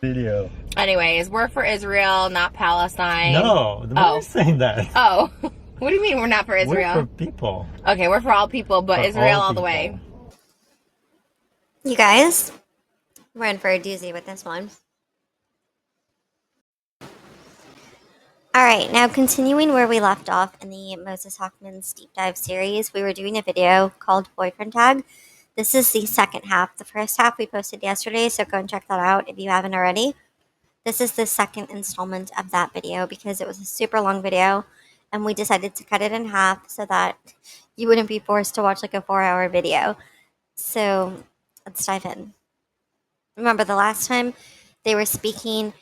Video. Anyways, we're for Israel, not Palestine. No, the man is saying that. Oh. What do you mean we're not for Israel? We're for people. Okay, we're for all people, but for Israel all the way. You guys, we're in for a doozy with this one. Alright, now continuing where we left off in the Moses Hacmon's Deep Dive series, we were doing a video called Boyfriend Tag. This is the second half. The first half we posted yesterday, so go and check that out if you haven't already. This is the second installment of that video because it was a super long video, and we decided to cut it in half so that you wouldn't be forced to watch like a 4-hour video. So let's dive in. Remember the last time they were speaking,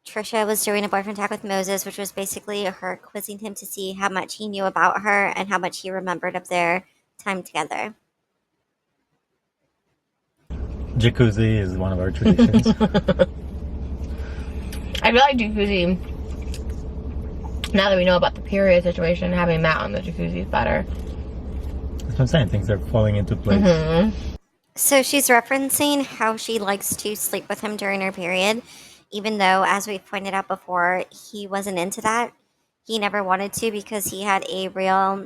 Trisha was doing a boyfriend tag with Moses, which was basically her quizzing him to see how much he knew about her and how much he remembered of their time together. Jacuzzi is one of our traditions. I feel like jacuzzi, now that we know about the period situation, having Matt on the jacuzzi is better. That's what I'm saying. Things are falling into place. Mm-hmm. So she's referencing how she likes to sleep with him during her period, even though, as we've pointed out before, he wasn't into that. He never wanted to because he had a real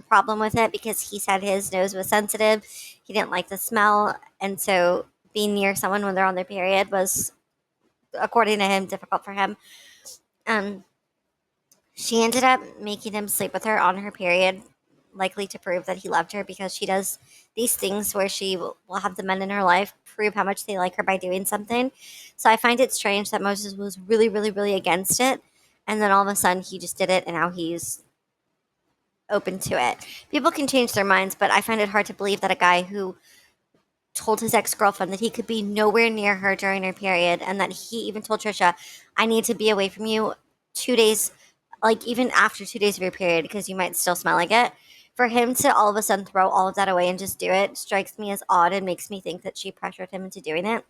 problem with it because he said his nose was sensitive. He didn't like the smell. And so being near someone when they're on their period was, according to him, difficult for him. She ended up making him sleep with her on her period, likely to prove that he loved her because she does these things where she will have the men in her life prove how much they like her by doing something. So I find it strange that Moses was really, really, really against it. And then all of a sudden he just did it and now he's open to it. People can change their minds, but I find it hard to believe that a guy who told his ex-girlfriend that he could be nowhere near her during her period and that he even told Trisha, I need to be away from you 2 days, like even after 2 days of your period because you might still smell like it. For him to all of a sudden throw all of that away and just do it strikes me as odd and makes me think that she pressured him into doing it.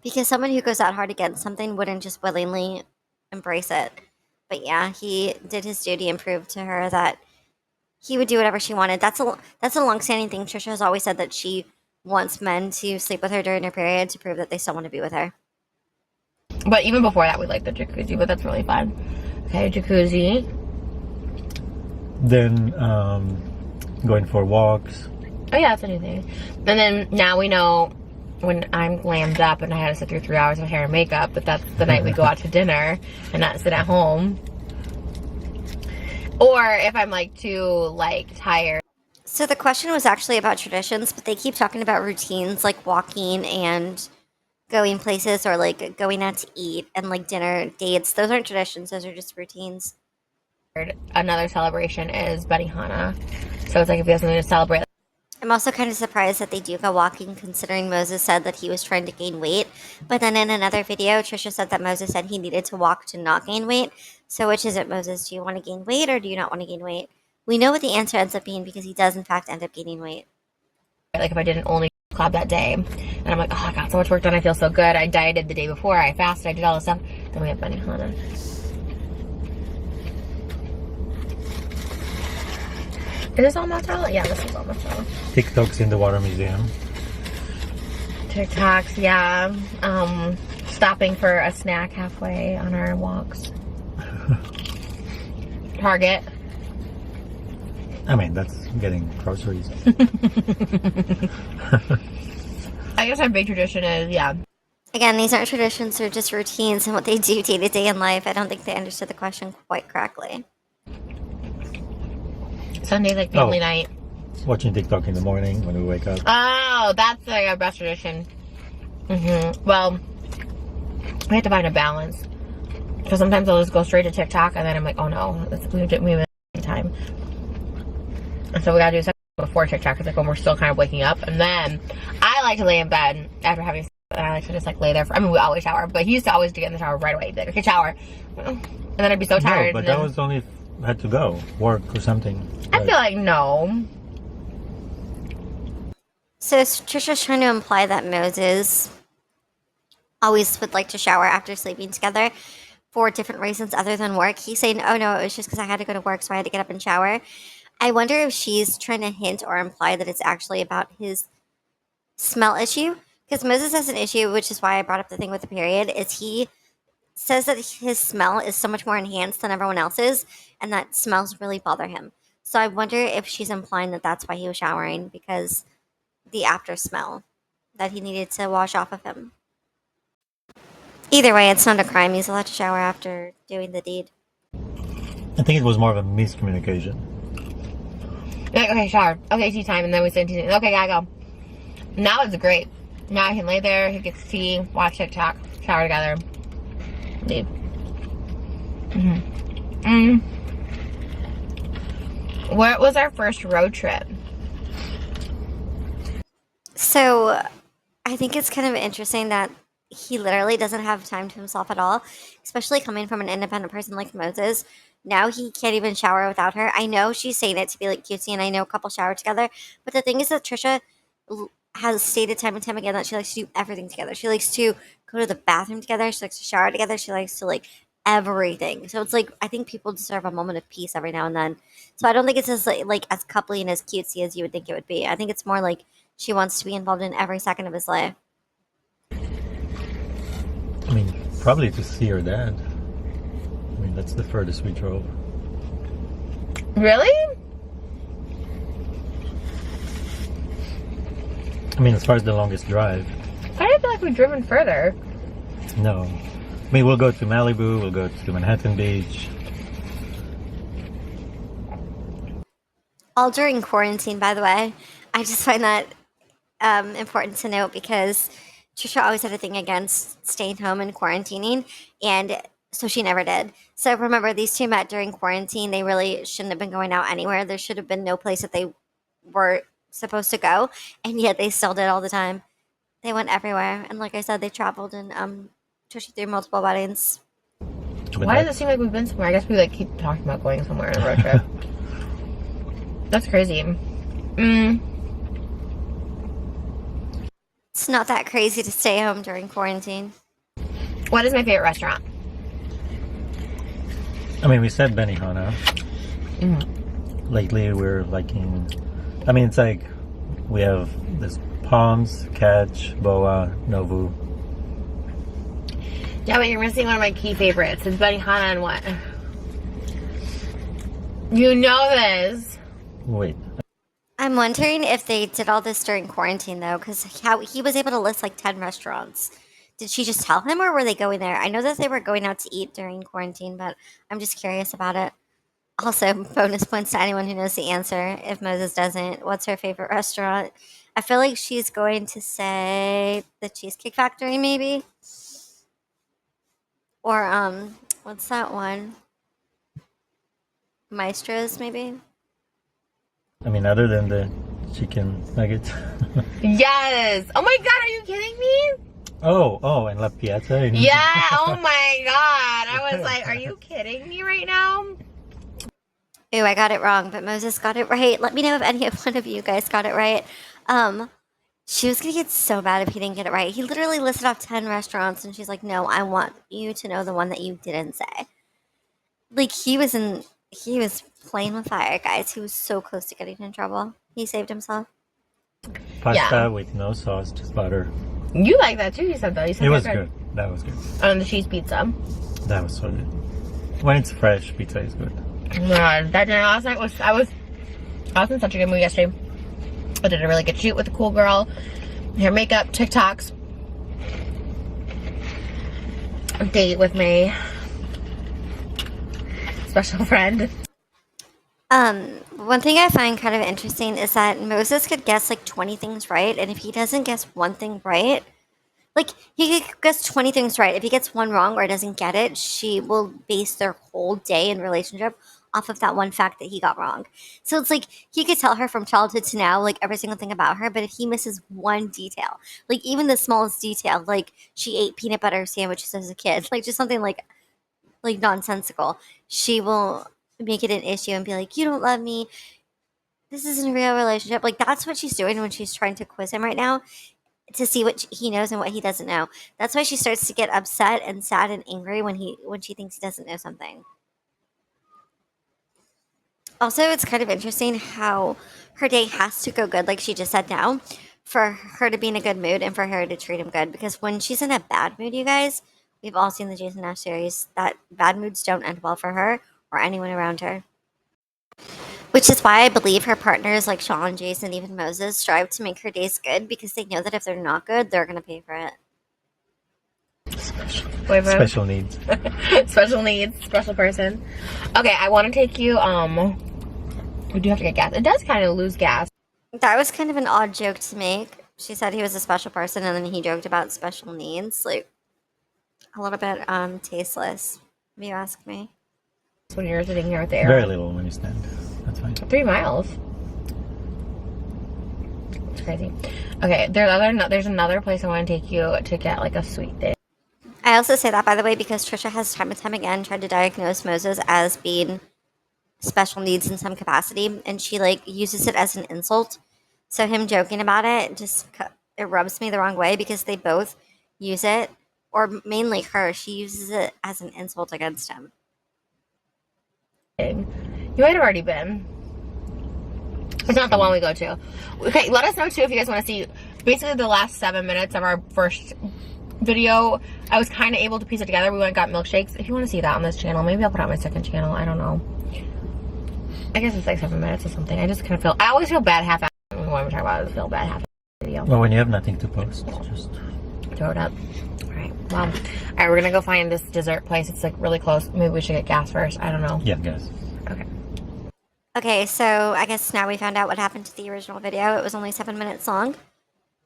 Because someone who goes that hard against something wouldn't just willingly embrace it. But yeah, he did his duty and proved to her that he would do whatever she wanted. That's a long-standing thing. Trisha has always said that she wants men to sleep with her during her period to prove that they still want to be with her. But even before that, we like the jacuzzi, but that's really fun. Okay, jacuzzi. Then going for walks. Oh yeah, that's anything. And then now we know when I'm glammed up and I had to sit through 3 hours of hair and makeup, but that's the night we go out to dinner and not sit at home. Or if I'm like too tired. So the question was actually about traditions, but they keep talking about routines like walking and going places or like going out to eat and like dinner dates. Those aren't traditions, those are just routines. Another celebration is Benihana. So it's like if you have something to celebrate. I'm also kind of surprised that they do go walking considering Moses said that he was trying to gain weight. But then in another video, Trisha said that Moses said he needed to walk to not gain weight. So which is it, Moses? Do you want to gain weight or do you not want to gain weight? We know what the answer ends up being because he does in fact end up gaining weight. Like if I didn't only club that day and I'm like, oh, I got so much work done, I feel so good. I dieted the day before, I fasted, I did all this stuff. Then we have Benihana. Is this all mozzarella? Yeah, this is all mozzarella. TikToks in the water museum. TikToks, yeah. Stopping for a snack halfway on our walks. Target. I mean, that's getting groceries. I guess our big tradition is, yeah. Again, these aren't traditions, they're just routines and what they do day to day in life. I don't think they understood the question quite correctly. Sunday, like family night. Watching TikTok in the morning when we wake up. Oh, that's like our best tradition. Well, we have to find a balance. Because sometimes I'll just go straight to TikTok and then I'm like, oh no, we have time. And so we gotta do something before TikTok, because like when we're still kind of waking up. And then I like to lay in bed after having sex, and I like to just like lay there for, I mean, we always shower, but he used to always get in the shower right away. He'd be like, okay, shower. And then I'd be so tired. No, but that was only if I had to go, work or something. I feel like no. So Trisha's trying to imply that Moses always would like to shower after sleeping together for different reasons other than work. He's saying, oh no, it was just because I had to go to work, so I had to get up and shower. I wonder if she's trying to hint or imply that it's actually about his smell issue, Because Moses has an issue, which is why I brought up the thing with the period, is he says that his smell is so much more enhanced than everyone else's, and that smells really bother him. So I wonder if she's implying that that's why he was showering, because the after smell that he needed to wash off of him. Either way, it's not a crime. He's allowed to shower after doing the deed. I think it was more of a miscommunication. Like, okay, shower. Okay, tea time. And then we say tea time. Okay, gotta go. Now it's great. Now I can lay there, he gets tea, watch TikTok, shower together. Leave. Where was our first road trip? So I think it's kind of interesting that he literally doesn't have time to himself at all, especially coming from an independent person like Moses. Now he can't even shower without her. I know she's saying it to be like cutesy, and I know a couple shower together, but the thing is that Trisha has stated time and time again that she likes to do everything together. She likes to go to the bathroom together. She likes to shower together. She likes to like everything. So it's like I think people deserve a moment of peace every now and then. So I don't think it's as like as coupley and as cutesy as you would think it would be. I think it's more like she wants to be involved in every second of his life. I mean, probably to see her dad. I mean, that's the furthest we drove. Really? I mean, as far as the longest drive. I didn't feel like we've driven further. No. I mean, we'll go to Malibu, we'll go to Manhattan Beach. All during quarantine, by the way. I just find that important to note because Trisha always had a thing against staying home and quarantining, and so she never did. So remember, these two met during quarantine. They really shouldn't have been going out anywhere. There should have been no place that they were supposed to go, and yet they still did all the time. They went everywhere, and like I said, they traveled and Trisha through multiple weddings. But Why does it seem like we've been somewhere? I guess we like keep talking about going somewhere on a road trip. That's crazy. It's not that crazy to stay home during quarantine. What is my favorite restaurant? I mean, we said Benihana. Lately, we're liking... I mean, it's like we have this Palms, Catch, Boa, Novu. Yeah, but you're missing one of my key favorites. It's Benihana and what? You know this. Wait. I'm wondering if they did all this during quarantine, though, because how he was able to list like 10 restaurants. Did she just tell him, or were they going there? I know that they were going out to eat during quarantine, but I'm just curious about it. Also, bonus points to anyone who knows the answer. If Moses doesn't, what's her favorite restaurant? I feel like she's going to say the Cheesecake Factory, maybe. Or what's that one? Maestro's, maybe. I mean, other than the chicken nuggets. Yes. Oh my god, are you kidding me? Oh, and La Piazza. Yeah. Oh my god. I was like, are you kidding me right now? Ooh, I got it wrong, but Moses got it right. Let me know if any of one of you guys got it right. She was gonna get so mad if he didn't get it right. He literally listed off 10 restaurants, and she's like, "No, I want you to know the one that you didn't say." Like he was playing with fire, guys. He was so close to getting in trouble. He saved himself. Pasta with no sauce, just butter. You like that too, you said that. You said It was good. That was good. And the cheese pizza. That was so good. When it's fresh, pizza is good. God, that dinner last night was I was in such a good mood yesterday. I did a really good shoot with a cool girl. Hair, makeup, TikToks. A date with my special friend. One thing I find kind of interesting is that Moses could guess like 20 things right, and if he doesn't guess one thing right, like he could guess 20 things right. If he gets one wrong or doesn't get it, she will base their whole day and relationship off of that one fact that he got wrong. So it's like he could tell her from childhood to now, like every single thing about her, but if he misses one detail, like even the smallest detail, like she ate peanut butter sandwiches as a kid, like just something like nonsensical, she will make it an issue and be like, "You don't love me. This isn't a real relationship." Like that's what she's doing when she's trying to quiz him right now to see what he knows and what he doesn't know. That's why she starts to get upset and sad and angry when she thinks he doesn't know something. Also, it's kind of interesting how her day has to go good, like she just said now, for her to be in a good mood and for her to treat him good. Because when she's in a bad mood, you guys, we've all seen the Jason Nash series, that bad moods don't end well for her or anyone around her. Which is why I believe her partners like Sean, Jason, even Moses strive to make her days good because they know that if they're not good, they're going to pay for it. Special needs. Special needs, special person. Okay, I want to take you. We do have to get gas. It does kind of lose gas. That was kind of an odd joke to make. She said he was a special person, and then he joked about special needs, like a little bit tasteless, if you ask me. When you're sitting here with the air. Very little when you stand. That's fine. 3 miles. It's crazy. Okay, there's another place I want to take you to get like a sweet thing. I also say that, by the way, because Trisha has time and time again tried to diagnose Moses as being special needs in some capacity, and she like uses it as an insult. So him joking about it it rubs me the wrong way because they both use it, or mainly her. She uses it as an insult against him. You might have already been. It's not the one we go to. Okay, let us know too if you guys want to see basically the last 7 minutes of our first video. I was kind of able to piece it together. We went and got milkshakes. If you want to see that on this channel, maybe I'll put it on my second channel. I don't know. I guess it's like 7 minutes or something. I just kind of feel, I always feel bad half when we talk about it. I feel bad half video. Well, when you have nothing to post, just throw it up. All right. Well, all right. We're gonna go find this dessert place. It's like really close. Maybe we should get gas first. I don't know. yeah, guys. Okay. Okay, so I guess now we found out what happened to the original video. It was only 7 minutes long,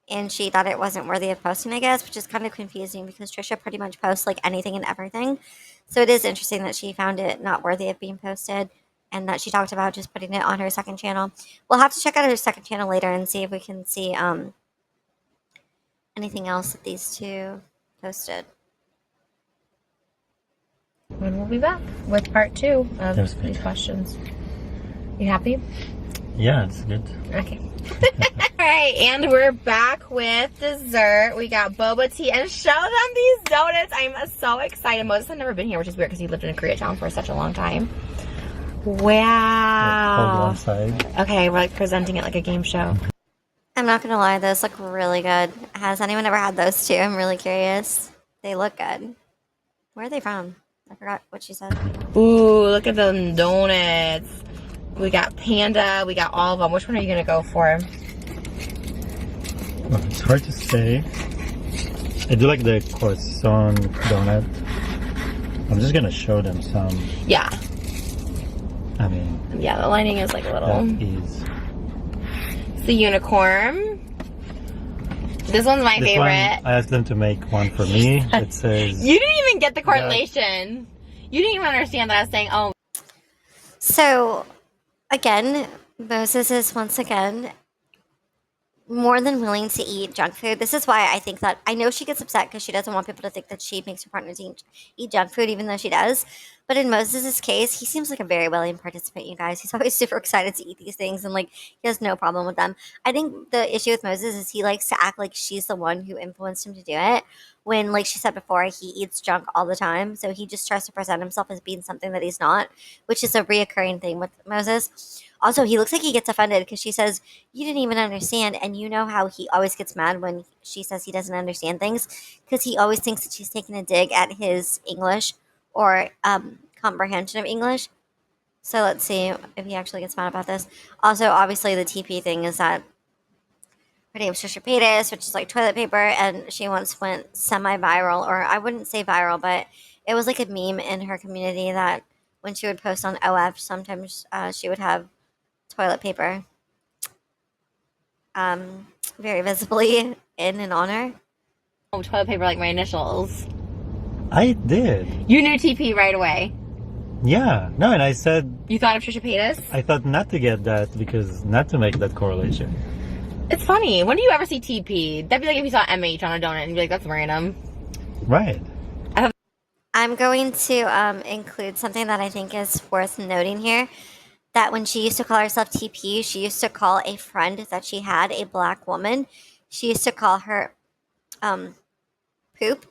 and she thought it wasn't worthy of posting, I guess, which is kind of confusing because Trisha pretty much posts like anything and everything. So it is interesting that she found it not worthy of being posted, and that she talked about just putting it on her second channel. We'll have to check out her second channel later and see if we can see anything else that these two posted. And we'll be back with part 2 of these questions. You happy? Yeah, it's good. Okay. Alright, and we're back with dessert. We got boba tea, and show them these donuts. I'm so excited. Moses had never been here, which is weird because he lived in Koreatown for such a long time. Wow. Hold one side. Okay, we're like presenting it like a game show. I'm not gonna lie, those look really good. Has anyone ever had those too? I'm really curious. They look good. Where are they from? I forgot what she said. Ooh, look at them donuts. We got panda. We got all of them. Which one are you gonna go for? Well, it's hard to say. I do like the croissant donut. I'm just gonna show them some. Yeah. I mean, Yeah, the lining is like a little. that is. It's the unicorn. This one's my favorite. I asked them to make one for me. It says. You didn't even get the correlation. You didn't even understand that I was saying, oh. So, again, Moses is once again more than willing to eat junk food. This is why I think that I know she gets upset because she doesn't want people to think that she makes her partners eat junk food, even though she does. But in Moses's case, he seems like a very willing participant, you guys. He's always super excited to eat these things, and like he has no problem with them. I think the issue with Moses is he likes to act like she's the one who influenced him to do it. When, like she said before, he eats junk all the time. So he just tries to present himself as being something that he's not, which is a reoccurring thing with Moses. Also, he looks like he gets offended because she says, you didn't even understand. And you know how he always gets mad when she says he doesn't understand things because he always thinks that she's taking a dig at his English or comprehension of English. So let's see if he actually gets mad about this. Also, obviously, the TP thing is that her name's Trisha Paytas, which is like toilet paper, and she once went semi-viral, or I wouldn't say viral, but it was like a meme in her community that when she would post on OF, sometimes she would have toilet paper very visibly in and on her. Oh, toilet paper like my initials. I did. You knew TP right away. Yeah. No, and I said. You thought of Trisha Paytas? I thought not to get that because not to make that correlation. It's funny. When do you ever see TP? That'd be like if you saw MH on a donut and you'd be like, that's random. Right. I'm going to include something that I think is worth noting here. That when she used to call herself TP, she used to call a friend that she had, a black woman, she used to call her poop.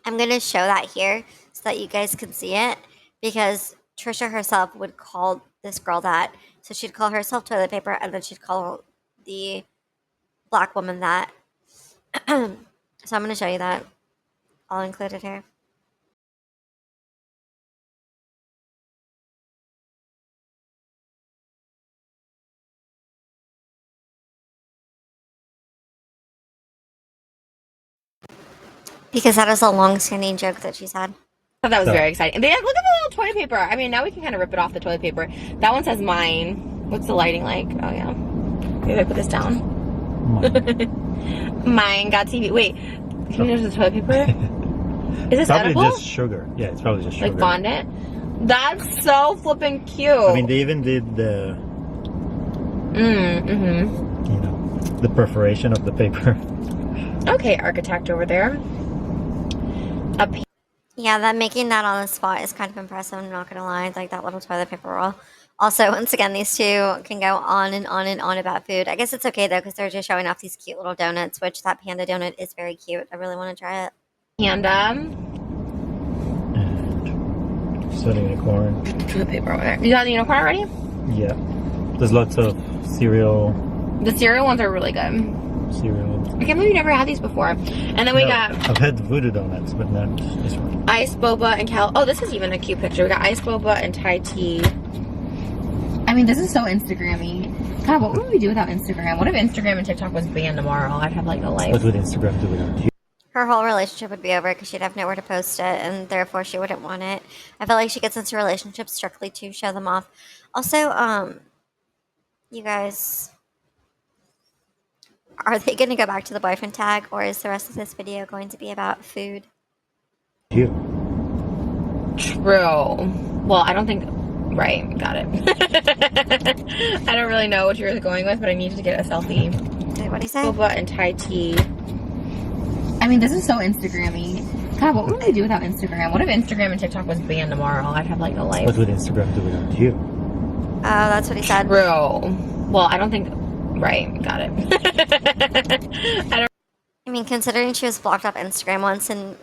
I'm going to show that here so that you guys can see it because Trisha herself would call this girl that. So she'd call herself toilet paper and then she'd call the black woman that. So I'm going to show you that. I'll include it here. Because that is a long-standing joke that she's had. I thought that was very exciting. Look at the little toilet paper. I mean, now we can kind of rip it off the toilet paper. That one says mine. What's the lighting like? Oh, yeah. Maybe I put this down. Mine got TV. Wait, can you notice the toilet paper? Is this probably edible? Just sugar. Yeah, it's probably just sugar. Like fondant? That's so flippin' cute. I mean, they even did the... you know, the perforation of the paper. Okay, architect over there. Up here. Yeah, that making that on the spot is kind of impressive, I'm not gonna lie. Like that little toilet paper roll. Also, once again, these two can go on and on and on about food. I guess it's okay though, because they're just showing off these cute little donuts, which that panda donut is very cute. I really want to try it. Panda. And sitting in a corn. Toilet paper over there. You got the unicorn already? Yeah. There's lots of cereal. The cereal ones are really good. Cereal. I can't believe you never had these before. And then we got... I've had voodoo donuts, but not this one. Ice boba and cal... Oh, this is even a cute picture. We got ice boba and Thai tea. I mean, this is so Instagram-y. God, what would we do without Instagram? What if Instagram and TikTok was banned tomorrow? I'd have like no life. What would Instagram do without you? Her whole relationship would be over because she'd have nowhere to post it, and therefore she wouldn't want it. I feel like she gets into relationships strictly to show them off. Also, you guys... Are they going to go back to the boyfriend tag, or is the rest of this video going to be about food? You. True. Well, I don't think... Right, got it. I don't really know what you're going with, but I need to get a selfie. Wait, what do you say? Boba and Thai tea. I mean, this is so Instagram-y. God, what would we do without Instagram? What if Instagram and TikTok was banned tomorrow? I'd have like no life. What would Instagram do without you? Oh, that's what he said. True. Well, I don't think... Right, got it. I mean, considering she was blocked off Instagram once and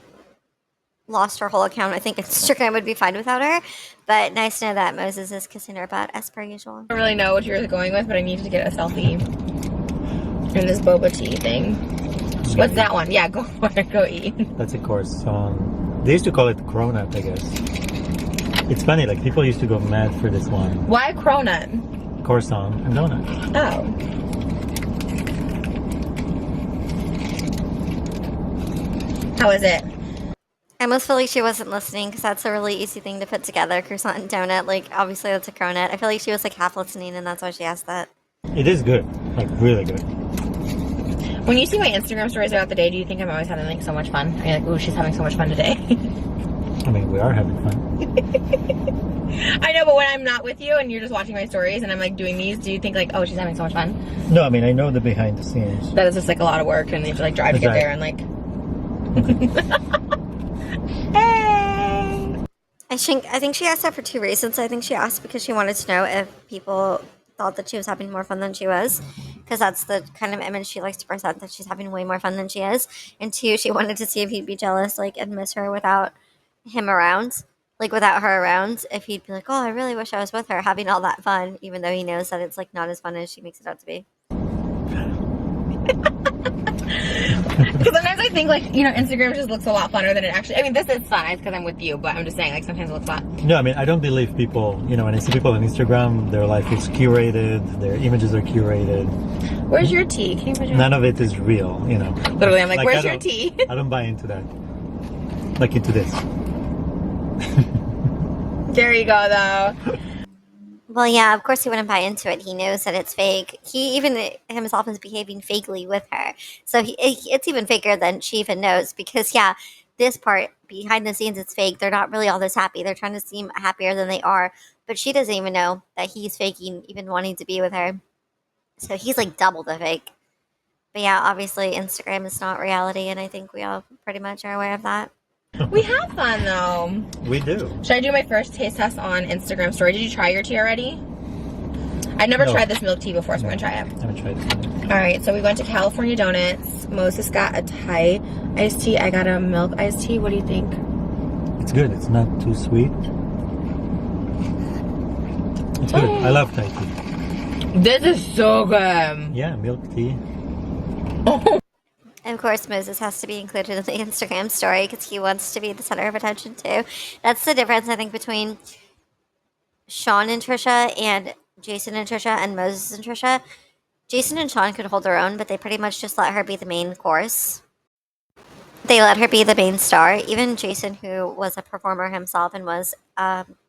lost her whole account, I think Instagram would be fine without her. But nice to know that Moses is kissing her butt as per usual. I don't really know what you're going with, but I need to get a selfie. In this boba tea thing. What's that one? Yeah, go for it. Go eat. That's a course song. They used to call it cronut, I guess. It's funny, like people used to go mad for this one. Why cronut? Croissant and donut. Oh. How is it? I almost feel like she wasn't listening because that's a really easy thing to put together, croissant and donut. Like, obviously that's a cronut. I feel like she was like half listening and that's why she asked that. It is good. Like, really good. When you see my Instagram stories throughout the day, do you think I'm always having like so much fun? Are you like, ooh, she's having so much fun today? I mean, we are having fun. I know, but when I'm not with you and you're just watching my stories and I'm like doing these, do you think like, oh, she's having so much fun? No, I mean, I know the behind the scenes. That is just like a lot of work and you have to like drive to get there and like... Hey! I think she asked that for two reasons. I think she asked because she wanted to know if people thought that she was having more fun than she was, because that's the kind of image she likes to present, that she's having way more fun than she is. And two, she wanted to see if he'd be jealous, like, and miss her without him around, like without her around, if he'd be like, oh, I really wish I was with her having all that fun, even though he knows that it's like not as fun as she makes it out to be. Because sometimes I think, like, you know, Instagram just looks a lot funner than it actually... I mean, this is fun because I'm with you, but I'm just saying, like, sometimes it looks fun. No, I mean, I don't believe people, you know, when I see people on Instagram, their life is curated, their images are curated. Where's your tea? Can you put your... None of it is real, you know. Literally, I'm like where's your tea? I don't buy into that. Like into this. There you go, though. Well, yeah, of course he wouldn't buy into it. He knows that it's fake. He even himself is behaving fakely with her. So it's even faker than she even knows because, yeah, this part, behind the scenes, it's fake. They're not really all this happy. They're trying to seem happier than they are. But she doesn't even know that he's faking, even wanting to be with her. So he's like double the fake. But yeah, obviously Instagram is not reality, and I think we all pretty much are aware of that. We have fun, though. We do. Should I do my first taste test on Instagram story? Did you try your tea already? I've never tried this milk tea before, so I'm going to try it. I haven't tried it. All right, so we went to California Donuts. Moses got a Thai iced tea. I got a milk iced tea. What do you think? It's good. It's not too sweet. It's good. I love Thai tea. This is so good. Yeah, milk tea. Oh. And of course, Moses has to be included in the Instagram story because he wants to be the center of attention too. That's the difference, I think, between Sean and Trisha and Jason and Trisha and Moses and Trisha. Jason and Sean could hold their own, but they pretty much just let her be the main course. They let her be the main star. Even Jason, who was a performer himself and was,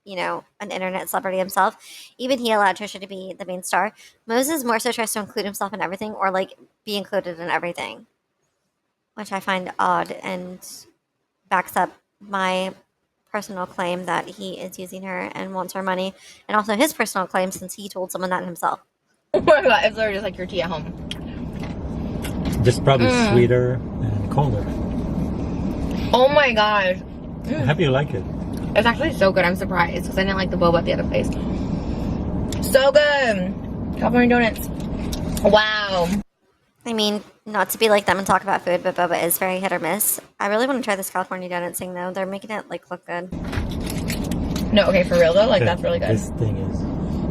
you know, an internet celebrity himself, even he allowed Trisha to be the main star. Moses more so tries to include himself in everything, or like be included in everything, which I find odd and backs up my personal claim that he is using her and wants her money, and also his personal claim since he told someone that himself. Oh my god, it's literally just like your tea at home. Just probably sweeter and colder. Oh my gosh. I hope you like it. It's actually so good. I'm surprised because I didn't like the boba at the other place. So good. California donuts. Wow. I mean, not to be like them and talk about food, but boba is very hit or miss. I really want to try this California donuts thing though. They're making it like look good. No, okay, for real though, like that's really good. This thing is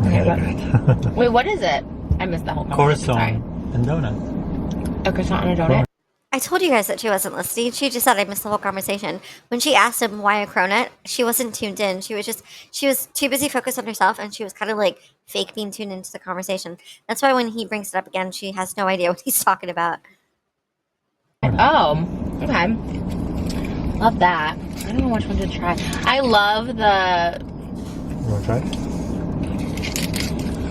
Okay, really good. Wait, what is it? I missed the whole conversation. Croissant and donut. A croissant and a donut. I told you guys that she wasn't listening. She just said I missed the whole conversation. When she asked him why a cronut, she wasn't tuned in. She was too busy focused on herself, and she was kind of like fake being tuned into the conversation. That's why when he brings it up again, she has no idea what he's talking about. Oh, okay. Love that. I don't know which one to try. I love the... You want to try it?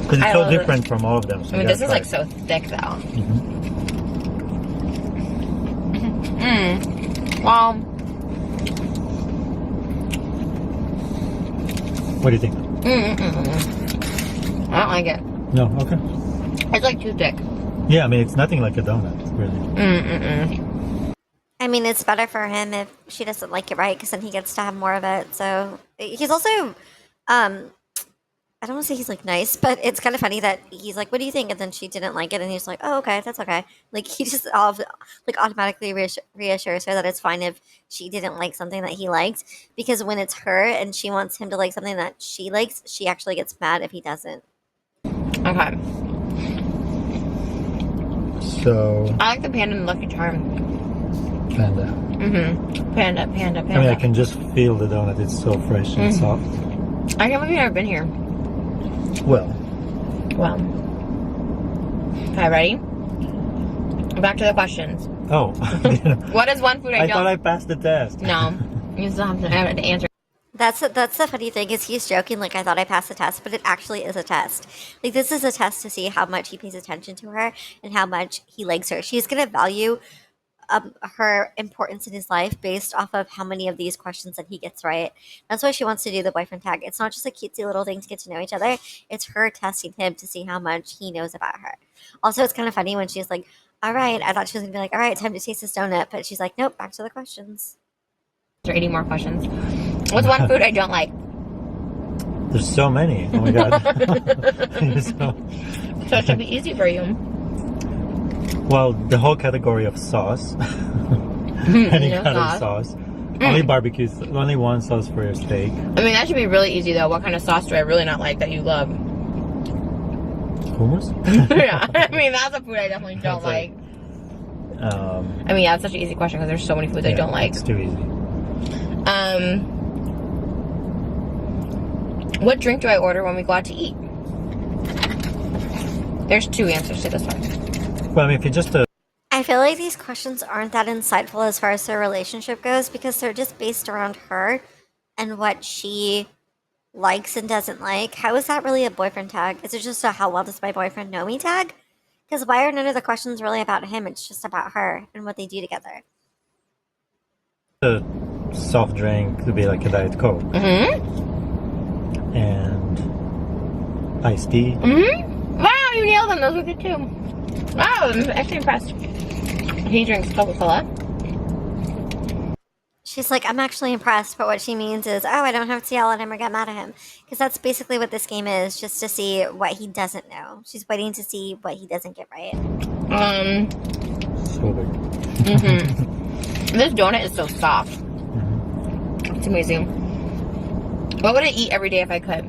Because it's so different from all of them. So I mean, this is like so thick though. Well, what do you think? I don't like it. No, okay. It's like too thick. Yeah, I mean, it's nothing like a donut, really. I mean, it's better for him if she doesn't like it, right? Because then he gets to have more of it. So he's also, I don't want to say he's like nice, but it's kind of funny that he's like, "What do you think?" And then she didn't like it, and he's like, "Oh, okay, that's okay." Like he just like automatically reassures her that it's fine if she didn't like something that he liked, because when it's her and she wants him to like something that she likes, she actually gets mad if he doesn't. Okay. So I like the panda and Lucky Charm. Panda. Panda. I mean, I can just feel the donut. It's so fresh and soft. I can't believe you've never been here. Well. Okay, ready? Back to the questions. Oh. What is one food I don't... thought I passed the test. No. You still have to answer. That's the funny thing is he's joking like I thought I passed the test, but it actually is a test. Like this is a test to see how much he pays attention to her and how much he likes her. She's gonna value her importance in his life based off of how many of these questions that he gets right. That's why she wants to do the boyfriend tag. It's not just a cutesy little thing to get to know each other. It's her testing him to see how much he knows about her. Also, it's kind of funny when she's like, "All right," I thought she was gonna be like, "All right, time to taste this donut," but she's like, "Nope, back to the questions." There are 80 more questions. What's one food I don't like? There's so many. Oh my god. So it should be easy for you. Well, the whole category of sauce. Any kind of sauce. Only barbecues. Only one sauce for your steak. I mean, that should be really easy though. What kind of sauce do I really not like that you love? Hummus? Yeah, I mean, that's a food I definitely don't like. I mean, yeah, it's such an easy question because there's so many foods I don't like. It's too easy. What drink do I order when we go out to eat? There's two answers to this one. Well, I mean, if you just I feel like these questions aren't that insightful as far as their relationship goes because they're just based around her and what she likes and doesn't like. How is that really a boyfriend tag? Is it just a how well does my boyfriend know me tag? Because why are none of the questions really about him? It's just about her and what they do together. a soft drink to be like a Diet Coke. And iced tea. Wow, you nailed them. Those were good too. Wow, I'm actually impressed. He drinks Coca-Cola. She's like, I'm actually impressed, but what she means is, oh, I don't have to yell at him or get mad at him. Because that's basically what this game is, just to see what he doesn't know. She's waiting to see what he doesn't get right. So big. This donut is so soft. It's amazing. What would I eat every day if I could?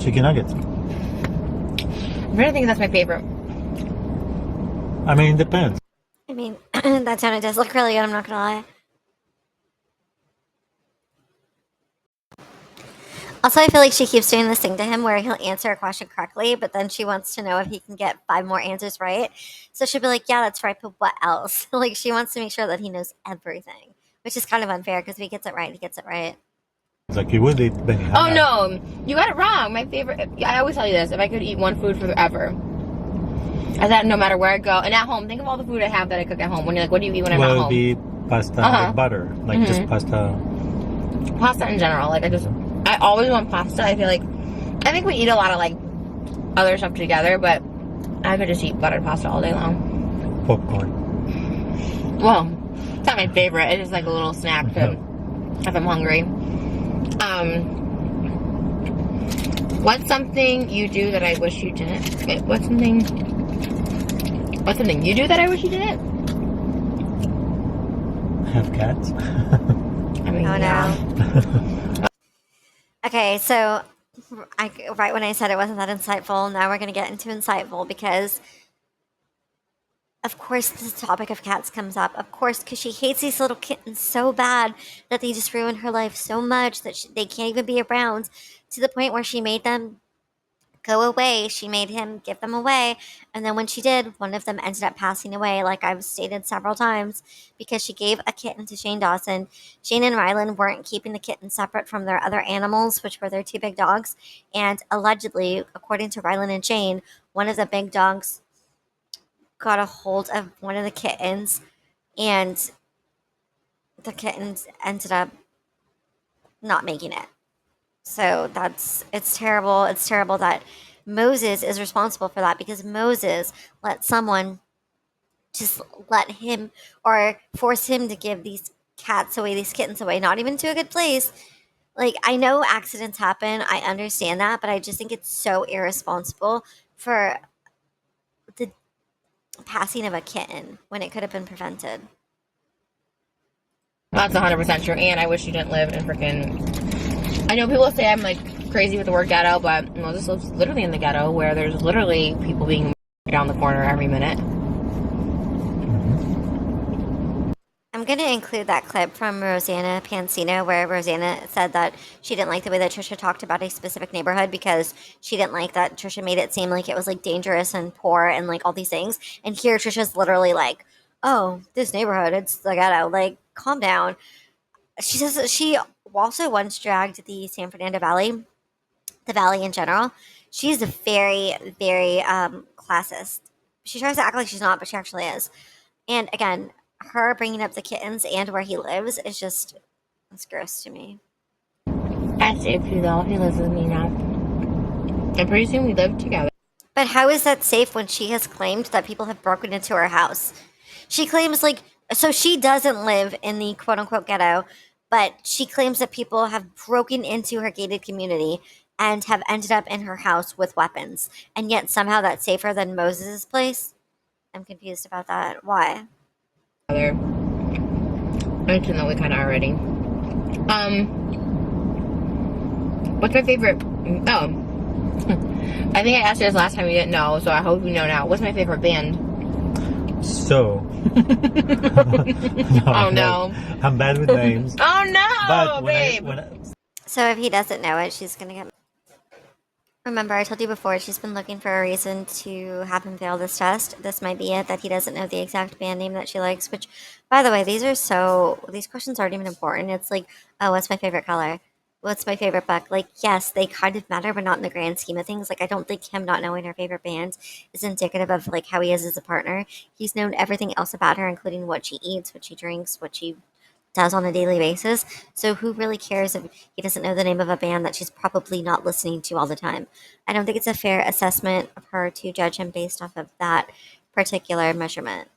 Chicken nuggets. I'm trying to think if that's my favorite. I mean, it depends. I mean, that tuna does look really good, I'm not gonna lie. Also, I feel like she keeps doing this thing to him where he'll answer a question correctly, but then she wants to know if he can get 5 more answers right. So she'll be like, yeah, that's right, but what else? Like, she wants to make sure that he knows everything, which is kind of unfair because if he gets it right, he gets it right. It's like you would eat benihana. Oh no, you got it wrong. My favorite. I always tell you this: if I could eat one food forever, I thought no matter where I go, and at home, think of all the food I have that I cook at home. When you're like, what do you eat when I'm at Well, it home? would be pasta with butter, like just pasta. Pasta in general. Like I always want pasta. I think we eat a lot of like other stuff together, but I could just eat buttered pasta all day long. Popcorn. Well, it's not my favorite. It's just like a little snack to, if I'm hungry. What's something you do that I wish you didn't? Wait, what's something you do that I wish you didn't? Have cats. I mean, Oh no. Okay, so right when I said it wasn't that insightful, now we're going to get into insightful because, of course, the topic of cats comes up. Of course, because she hates these little kittens so bad that they just ruin her life so much that they can't even be around, to the point where she made them go away. She made him give them away. And then when she did, one of them ended up passing away, like I've stated several times, because she gave a kitten to Shane Dawson. Shane and Rylan weren't keeping the kitten separate from their other animals, which were their 2 big dogs. And allegedly, according to Rylan and Shane, one of the big dogs got a hold of one of the kittens, and the kittens ended up not making it. So it's terrible. It's terrible that Moses is responsible for that, because Moses let someone just let him or force him to give these cats away, these kittens away, not even to a good place. Like, I know accidents happen. I understand that, but I just think it's so irresponsible for the passing of a kitten when it could have been prevented. That's 100% true. And I wish you didn't live in freaking. I know people say I'm like crazy with the word ghetto, but Moses lives literally in the ghetto where there's literally people being down the corner every minute. I'm going to include that clip from Rosanna Pansino where Rosanna said that she didn't like the way that Trisha talked about a specific neighborhood because she didn't like that Trisha made it seem like it was like dangerous and poor and like all these things. And here Trisha's literally like, oh, this neighborhood, it's the ghetto. Like, calm down. She says that she also once dragged the San Fernando Valley, the valley in general. She's a very, very classist. She tries to act like she's not, but she actually is. And again, her bringing up the kittens and where he lives is just, it's gross to me. That's safe too, though. He lives with me now. And pretty soon we live together. But how is that safe when she has claimed that people have broken into her house? She claims so she doesn't live in the quote unquote ghetto, but she claims that people have broken into her gated community and have ended up in her house with weapons. And yet somehow that's safer than Moses' place? I'm confused about that. Why? I mentioned that we kind of already. What's my favorite? Oh. I think I asked you this last time, you didn't know, so I hope you know now. What's my favorite band? So. Oh no. I'm bad with names. Oh no, but babe. So if he doesn't know it, she's going to get... Remember, I told you before, she's been looking for a reason to have him fail this test. This might be it, that he doesn't know the exact band name that she likes, which, by the way, these questions aren't even important. It's like, oh, what's my favorite color? What's my favorite book? Like, yes, they kind of matter, but not in the grand scheme of things. Like, I don't think him not knowing her favorite band is indicative of, like, how he is as a partner. He's known everything else about her, including what she eats, what she drinks, what she does on a daily basis. So who really cares if he doesn't know the name of a band that she's probably not listening to all the time? I don't think it's a fair assessment of her to judge him based off of that particular measurement.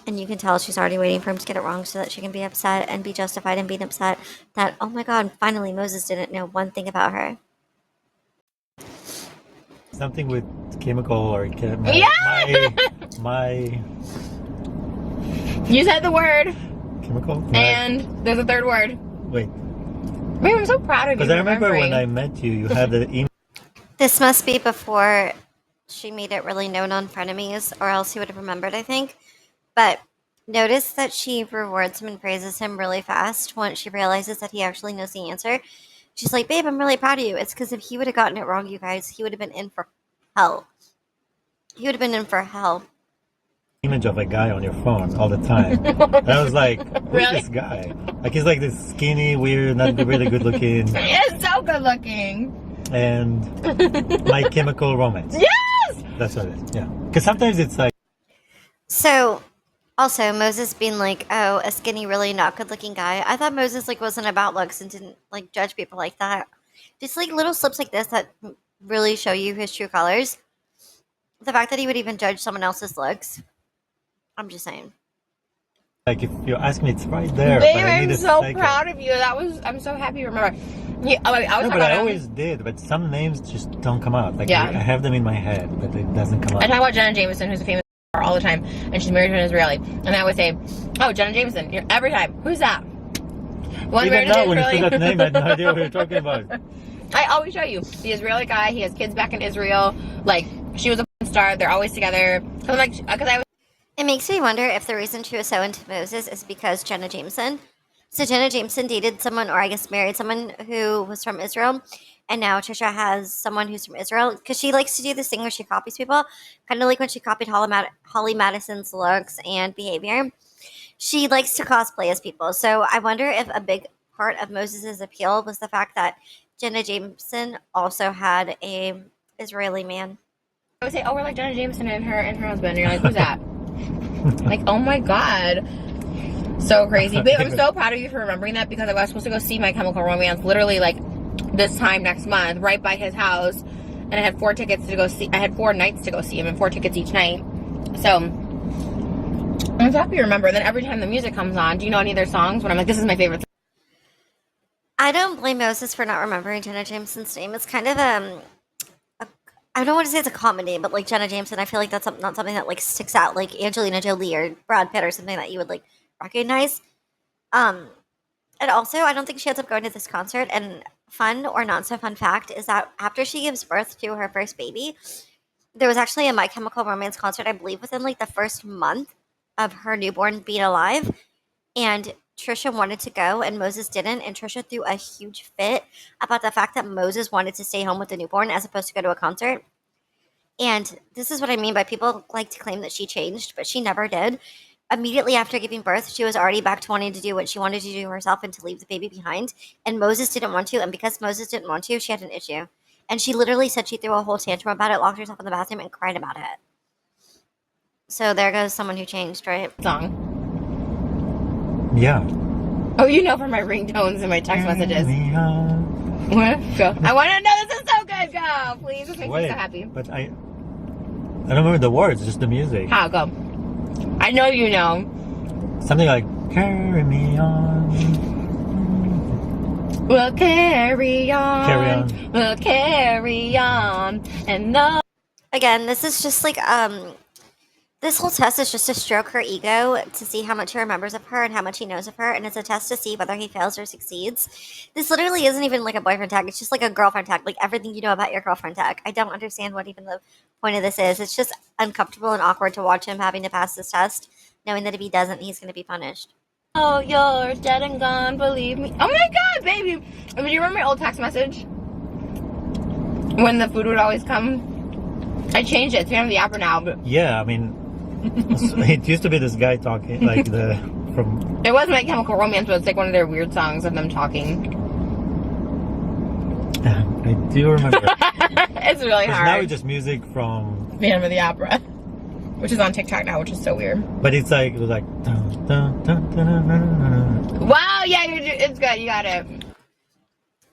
And you can tell she's already waiting for him to get it wrong so that she can be upset and be justified in being upset that, oh my God, finally Moses didn't know one thing about her. Something with chemical or my You said the word. Chemical? And there's a third word. Wait. Babe, I'm so proud of you. Because I remember when I met you, you had the email. This must be before she made it really known on frenemies, or else he would have remembered, I think. But notice that she rewards him and praises him really fast once she realizes that he actually knows the answer. She's like, babe, I'm really proud of you. It's because if he would have gotten it wrong, you guys, he would have been in for hell. He would have been in for hell. Image of a guy on your phone all the time. And I was like, who's Really? this guy? Like, he's like this skinny, weird, not really good looking. He is so good looking. And My Chemical Romance. Yes! That's what it is, yeah. Because sometimes it's like, So, also, Moses being like, oh, a skinny, really not good looking guy. I thought Moses, like, wasn't about looks and didn't, like, judge people like that. Just, like, little slips like this that really show you his true colors. The fact that he would even judge someone else's looks. I'm just saying. if you ask me, it's right there. Babe, but I need I'm a so second. proud of you. I'm so happy you remember. Yeah, No, but I always did. But some names just don't come out. Like, Yeah. I have them in my head, but it doesn't come out. I talk about Jenna Jameson, who's a famous star all the time, and she's married to an Israeli. And I always say, oh, Jenna Jameson, every time. Who's that? One Even married to now, an when you Israeli. say that name, I had no idea what you're talking about. I always show you. The Israeli guy, he has kids back in Israel. Like, she was a star. They're always together. Cause It makes me wonder if the reason she was so into Moses is because Jenna Jameson. So Jenna Jameson dated someone, or I guess married someone who was from Israel, and now Trisha has someone who's from Israel because she likes to do this thing where she copies people, kind of like when she copied Holly Madison's looks and behavior. She likes to cosplay as people. So I wonder if a big part of Moses' appeal was the fact that Jenna Jameson also had a Israeli man. I would say, oh, we're like Jenna Jameson and her husband. And you're like, who's that? Like, oh my God. So crazy. Babe, I'm so proud of you for remembering that because I was supposed to go see My Chemical Romance literally like this time next month, right by his house. And I had 4 tickets to go see. I had 4 nights to go see him and 4 tickets each night. So I'm so happy you remember. And then every time the music comes on, do you know any of their songs? When I'm like, this is my favorite. I don't blame Moses for not remembering Jenna Jameson's name. It's kind of I don't want to say it's a common name, but like Jenna Jameson, I feel like that's not something that like sticks out like Angelina Jolie or Brad Pitt or something that you would like recognize. And also, I don't think she ends up going to this concert. And fun or not so fun fact is that after she gives birth to her first baby, there was actually a My Chemical Romance concert, I believe, within like the first month of her newborn being alive. And Trisha wanted to go and Moses didn't. And Trisha threw a huge fit about the fact that Moses wanted to stay home with the newborn as opposed to go to a concert. And this is what I mean by people like to claim that she changed, but she never did. Immediately after giving birth, she was already back to wanting to do what she wanted to do herself and to leave the baby behind. And Moses didn't want to. And because Moses didn't want to, she had an issue. And she literally said she threw a whole tantrum about it, locked herself in the bathroom, and cried about it. So there goes someone who changed, right? Song. Yeah. Oh, you know from my ringtones and my text messages. Go. I want to know. This is so good. Go, please. This makes me so happy. But I don't remember the words, just the music. How? Go. I know you know. Something like, carry me on. We'll carry on. Carry on. We'll carry on. And no. Again, this is just like, this whole test is just to stroke her ego to see how much he remembers of her and how much he knows of her. And it's a test to see whether he fails or succeeds. This literally isn't even like a boyfriend tag. It's just like a girlfriend tag. Like everything you know about your girlfriend tag. I don't understand what even the point of this is. It's just uncomfortable and awkward to watch him having to pass this test, knowing that if he doesn't, he's going to be punished. Oh, you're dead and gone, believe me. Oh my God, baby. I mean, do you remember my old text message? When the food would always come? I changed it. So we have the app now. But Yeah, I mean, it used to be this guy talking, like from... it was My Chemical Romance, but it's like one of their weird songs of them talking. I do remember. It's really hard. Now it's just music from... Phantom of the Opera, which is on TikTok now, which is so weird. But it's like, it was like... Dun, dun, dun, dun, dun, dun, dun. Wow, yeah, it's good. You got it.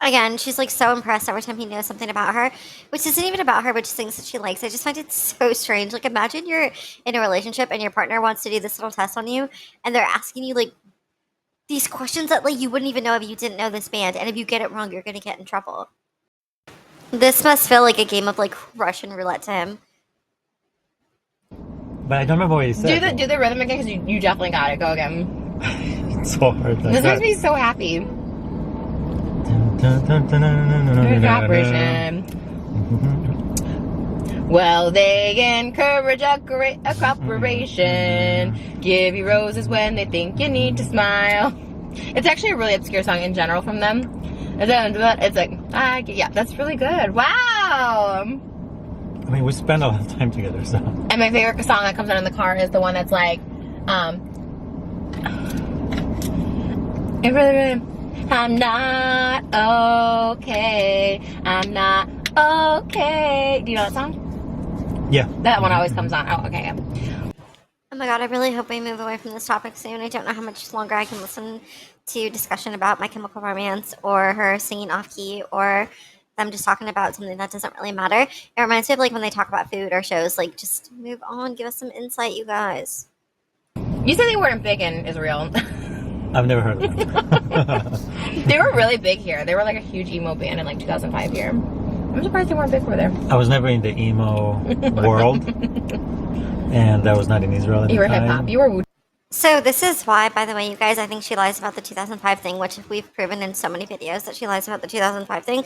Again, she's like so impressed every time he knows something about her, which isn't even about her, but just things that she likes. I just find it so strange. Like, imagine you're in a relationship and your partner wants to do this little test on you, and they're asking you like these questions that like you wouldn't even know if you didn't know this band, and if you get it wrong, you're gonna get in trouble. This must feel like a game of like Russian roulette to him. But I don't remember what he said. Do the rhythm again, because you definitely got it. Go again. It's so hard. Like This that. makes me so happy. Dun, dun, dun, dun, dun, dun, dun, Good dun, operation. Well, they encourage a cooperation. Give you roses when they think you need to smile. It's actually a really obscure song in general from them. It's like, yeah, that's really good. Wow. I mean, we spend a lot of time together, so. And my favorite song that comes on in the car is the one that's like, it really, I'm not okay. I'm not okay. Do you know that song? Yeah. That one always comes on. Oh, okay. Yeah. Oh my god, I really hope we move away from this topic soon. I don't know how much longer I can listen to discussion about My Chemical Romance or her singing off key or them just talking about something that doesn't really matter. It reminds me of like when they talk about food or shows, like just move on, give us some insight, you guys. You said they weren't big in Israel. I've never heard of them. They were really big here. They were like a huge emo band in like 2005 here. I'm surprised they weren't big over there. I was never in the emo world, and I was not in Israel at the time. You were hip hop. You were. So this is why, by the way, you guys, I think she lies about the 2005 thing, which we've proven in so many videos that she lies about the 2005 thing.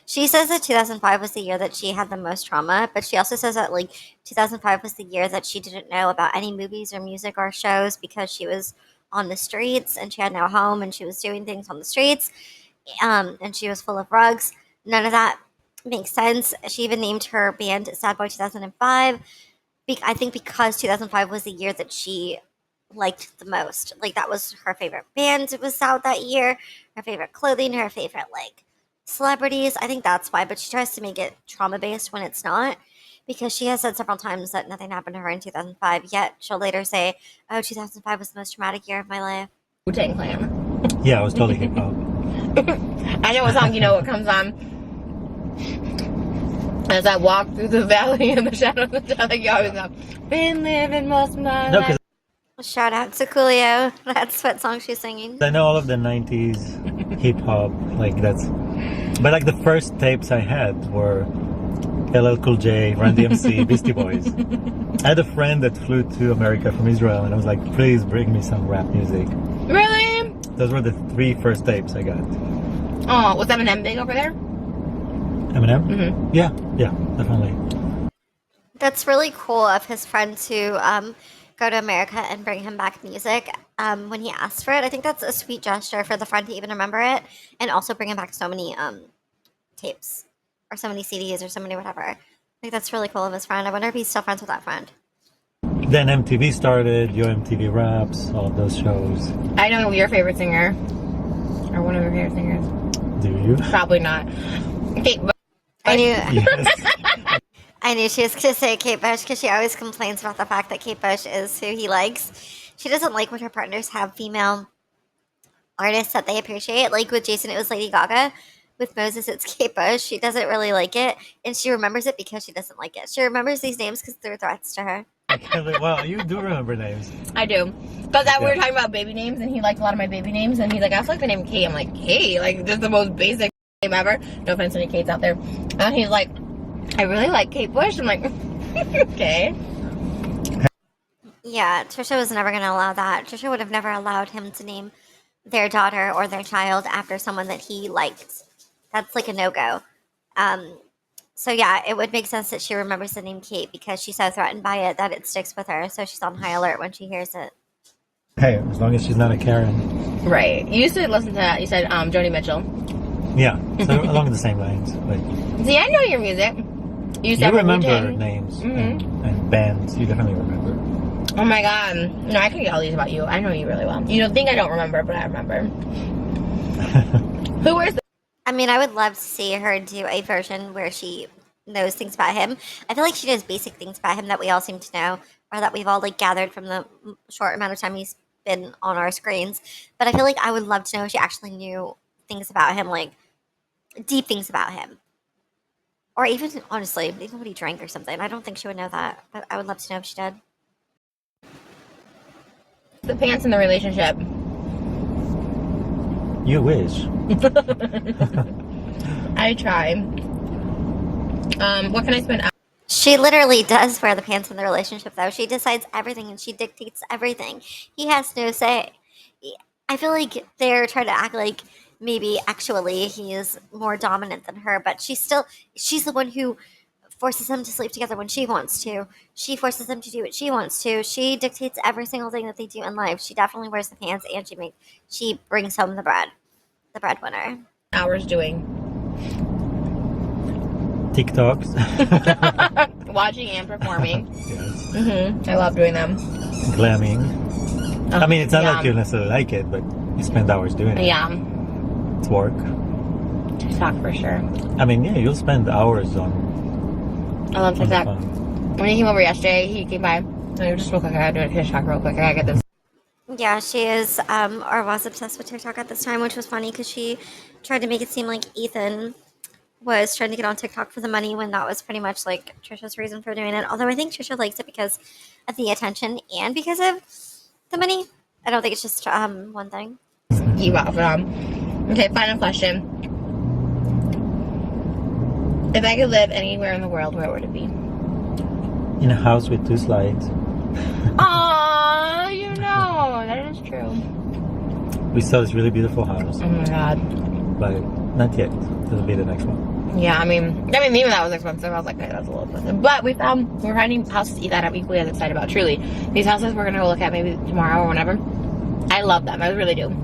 She says that 2005 was the year that she had the most trauma, but she also says that like 2005 was the year that she didn't know about any movies or music or shows because she was on the streets and she had no home and she was doing things on the streets, and she was full of drugs. None of that makes sense. She even named her band Sad Boy 2005. I think because 2005 was the year that she liked the most. Like that was her favorite band. It was out that year. Her favorite clothing. Her favorite like celebrities. I think that's why. But she tries to make it trauma based when it's not, because she has said several times that nothing happened to her in 2005. Yet she'll later say, "Oh, 2005 was the most traumatic year of my life." Wu-Tang Clan. Yeah, I was totally hip hop. I know what song you know what comes on. As I walk through the valley in the shadow of the death, like you always know. Been living most of my life. Shout out to Coolio. That's what song she's singing. I know all of the 90s hip hop, like that's. But like the first tapes I had were LL Cool J, Run DMC, Beastie Boys. I had a friend that flew to America from Israel, and I was like, please bring me some rap music. Really? Those were the 3 first tapes I got. Oh, was Eminem big over there? Eminem? Mm-hmm. Yeah, definitely. That's really cool of his friend to go to America and bring him back music when he asked for it. I think that's a sweet gesture for the friend to even remember it and also bring him back so many tapes or so many CDs or so many whatever. I think that's really cool of his friend. I wonder if he's still friends with that friend. Then MTV started, Yo MTV Raps, all of those shows. I know your favorite singer. Or one of your favorite singers. Do you? Probably not. Kate Bush. I knew. Yes. I knew she was going to say Kate Bush because she always complains about the fact that Kate Bush is who he likes. She doesn't like when her partners have female artists that they appreciate. Like with Jason, it was Lady Gaga. With Moses, it's Kate Bush. She doesn't really like it, and she remembers it because she doesn't like it. She remembers these names because they're threats to her. Well, you do remember names. I do. Because we were talking about baby names, and he liked a lot of my baby names, and he's like, I also like the name Kate. I'm like, Kate? Like, this is the most basic name ever. No offense to any Kates out there. And he's like, I really like Kate Bush. I'm like, okay. Yeah, Trisha was never going to allow that. Trisha would have never allowed him to name their daughter or their child after someone that he liked. That's like a no-go. So yeah, it would make sense that she remembers the name Kate because she's so threatened by it that it sticks with her. So she's on high alert when she hears it. Hey, as long as she's not a Karen. Right. You used to listen to that. You said Joni Mitchell. Yeah, so along the same lines. Like, see, I know your music. You remember names and bands. You definitely remember. Oh my god. No, I can get all these about you. I know you really well. You don't think I don't remember, but I remember. Who wears the... I mean, I would love to see her do a version where she knows things about him. I feel like she knows basic things about him that we all seem to know, or that we've all like gathered from the short amount of time he's been on our screens. But I feel like I would love to know if she actually knew things about him, like deep things about him. Or even, honestly, even what he drank or something. I don't think she would know that, but I would love to know if she did. The pants in the relationship. You wish. I try. What can I spend? She literally does wear the pants in the relationship, though. She decides everything and she dictates everything. He has no say. I feel like they're trying to act like maybe actually he is more dominant than her, but she's the one who forces them to sleep together when she wants to. She forces them to do what she wants to. She dictates every single thing that they do in life. She definitely wears the pants, and she brings home the bread. The breadwinner. Hours doing TikToks. watching and performing. Yes. I love doing them. Glamming. I mean, it's not like you necessarily like it, but you spend hours doing it. Yeah. It's work. TikTok for sure. I mean, yeah, you'll spend hours on. I love on the TikTok. phone. When he came over yesterday, he came by. Just real quick, I gotta do a TikTok real quick. I gotta get this. Yeah, she is, or was obsessed with TikTok at this time, which was funny because she tried to make it seem like Ethan was trying to get on TikTok for the money when that was pretty much like Trisha's reason for doing it. Although I think Trisha likes it because of the attention and because of the money. I don't think it's just one thing. Keep off it on. Okay, final question. If I could live anywhere in the world, where would it be? In a house with 2 slides. Aww, you know, that is true. We saw this really beautiful house, Oh my god. but not yet. It'll be the next one. Yeah, I mean, even that was expensive. I was like, hey, that's a little expensive. But we're finding houses that I'm equally as excited about. Truly, these houses we're gonna go look at maybe tomorrow or whenever. I love them. I really do.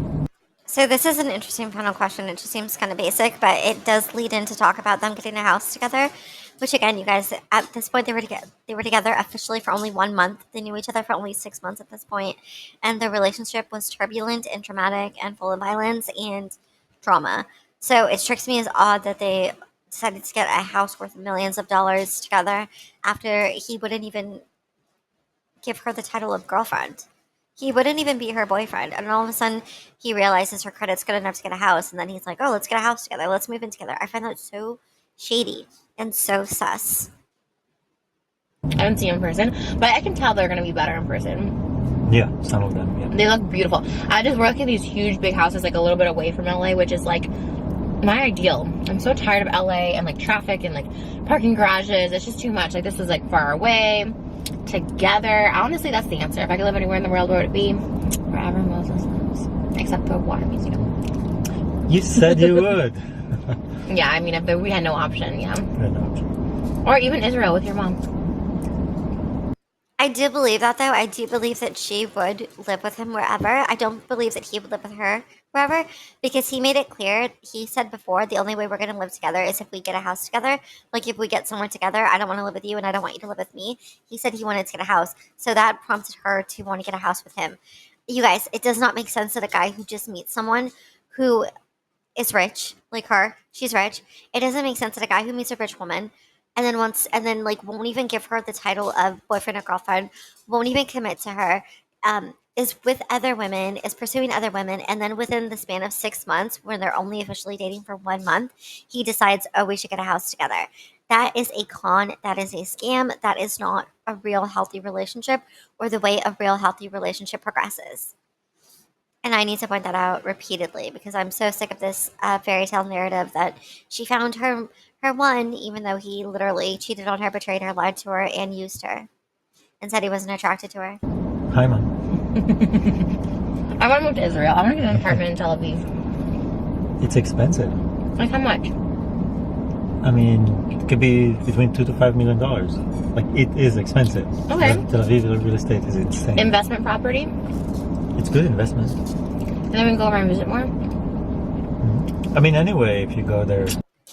So this is an interesting final question. It just seems kind of basic, but it does lead in to talk about them getting a house together. Which again, you guys, at this point, they were together officially for only 1 month. They knew each other for only 6 months at this point, and their relationship was turbulent and traumatic and full of violence and drama. So it strikes me as odd that they decided to get a house worth millions of dollars together after he wouldn't even give her the title of girlfriend. He wouldn't even be her boyfriend. And all of a sudden, he realizes her credit's good enough to get a house. And then he's like, oh, let's get a house together. Let's move in together. I find that so shady and so sus. I haven't seen them in person, but I can tell they're gonna be better in person. Yeah, some of them, yeah. They look beautiful. I just work in these huge, big houses, like a little bit away from LA, which is like my ideal. I'm so tired of LA and like traffic and like parking garages. It's just too much. Like this is like far away. Together. Honestly, that's the answer. If I could live anywhere in the world, where would it be? Wherever Moses lives. Except the water museum. You said you would. Yeah, I mean, if we had no option, yeah. No option. Or even Israel with your mom. I do believe that, though. I do believe that she would live with him wherever. I don't believe that he would live with her wherever, because he made it clear. He said before, the only way we're going to live together is if we get a house together. Like, if we get somewhere together, I don't want to live with you and I don't want you to live with me. He said he wanted to get a house. So that prompted her to want to get a house with him. You guys, it does not make sense that a guy who just meets someone who is rich, like her, she's rich. It doesn't make sense that a guy who meets a rich woman and then like won't even give her the title of boyfriend or girlfriend, won't even commit to her, is with other women, is pursuing other women, and then within the span of 6 months, when they're only officially dating for 1 month, he decides, oh, we should get a house together. That is a con. That is a scam. That is not a real healthy relationship or the way a real healthy relationship progresses. And I need to point that out repeatedly because I'm so sick of this fairy tale narrative that she found her one, even though he literally cheated on her, betrayed her, lied to her, and used her, and said he wasn't attracted to her. Hi, Mom. I want to move to Israel. I want to get an apartment in Tel Aviv. It's expensive. Like how much? I mean, it could be between $2 to $5 million. Like, it is expensive. Okay. Tel Aviv real estate is insane. Investment property? It's good investment. And then we can go over and visit more? I mean, anyway, if you go there.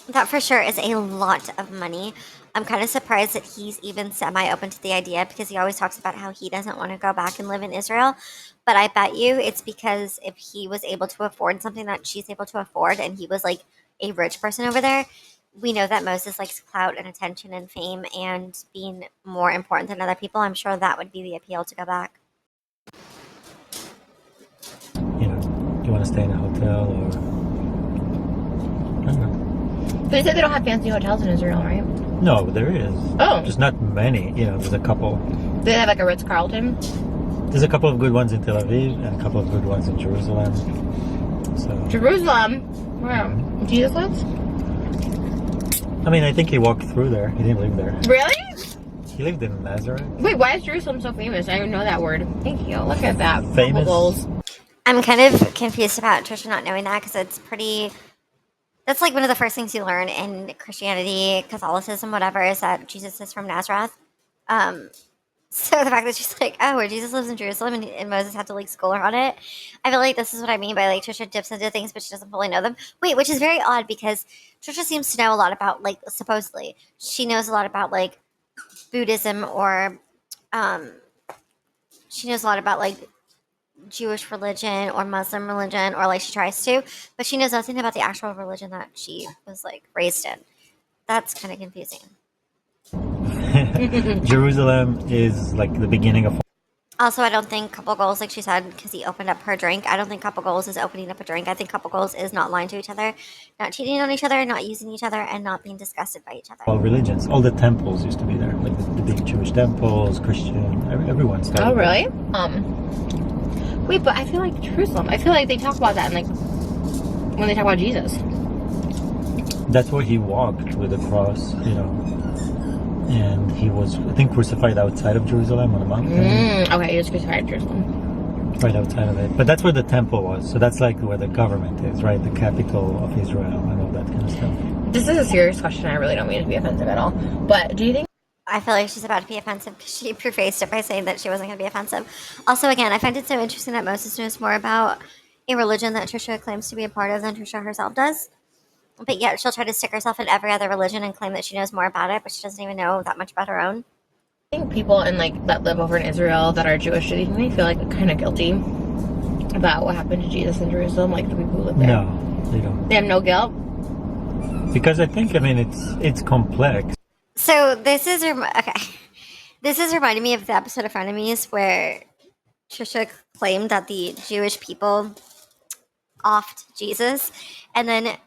That for sure is a lot of money. I'm kind of surprised that he's even semi-open to the idea because he always talks about how he doesn't want to go back and live in Israel. But I bet you it's because if he was able to afford something that she's able to afford and he was like a rich person over there, we know that Moses likes clout and attention and fame and being more important than other people. I'm sure that would be the appeal to go back. You know, do you want to stay in a hotel or... I don't know. But you said they don't have fancy hotels in Israel, right? No, there is. Oh. Just not many. You know, there's a couple. Do they have like a Ritz-Carlton? There's a couple of good ones in Tel Aviv and a couple of good ones in Jerusalem. So. Jerusalem? Where? Jesus lives? I mean, I think he walked through there. He didn't live there. Really? He lived in Nazareth. Wait, why is Jerusalem so famous? I don't know that word. Thank you. Look at that. Famous? Bubbles. I'm kind of confused about Trisha not knowing that because that's That's like one of the first things you learn in Christianity, Catholicism, whatever, is that Jesus is from Nazareth. Um, so the fact that she's like, oh, where Jesus lives in Jerusalem and Moses had to like school her on it, I feel like this is what I mean by like Trisha dips into things, but she doesn't fully know them. Wait, which is very odd because Trisha seems to know a lot about like supposedly she knows a lot about like Buddhism or um, she knows a lot about like Jewish religion or Muslim religion, or like she tries to, but she knows nothing about the actual religion that she was like raised in. That's kind of confusing. Jerusalem is like the beginning of. Also, I don't think couple goals, like she said, because he opened up her drink. I don't think couple goals is opening up a drink. I think couple goals is not lying to each other, not cheating on each other, not using each other, and not being disgusted by each other. All religions, all the temples used to be there, like the big Jewish temples, Christian, everyone started. Oh, really? Wait, but I feel like Jerusalem. I feel like they talk about that in, like, when they talk about Jesus. That's where he walked with the cross, you know, and he was, I think, crucified outside of Jerusalem on a mountain. Okay, he was crucified in Jerusalem. Right outside of it, but that's where the temple was. So that's like where the government is, right? The capital of Israel and all that kind of stuff. This is a serious question. I really don't mean to be offensive at all. But do you think? I feel like she's about to be offensive because she prefaced it by saying that she wasn't going to be offensive. Also, again, I find it so interesting that Moses knows more about a religion that Trisha claims to be a part of than Trisha herself does. But yet she'll try to stick herself in every other religion and claim that she knows more about it, but she doesn't even know that much about her own. I think people in like that live over in Israel that are Jewish, do you think they feel like kind of guilty about what happened to Jesus in Jerusalem, like the people who live there? No, they don't. They have no guilt? Because I think, I mean, it's complex. So this is reminding me of the episode of Frenemies where Trisha claimed that the Jewish people offed Jesus, and then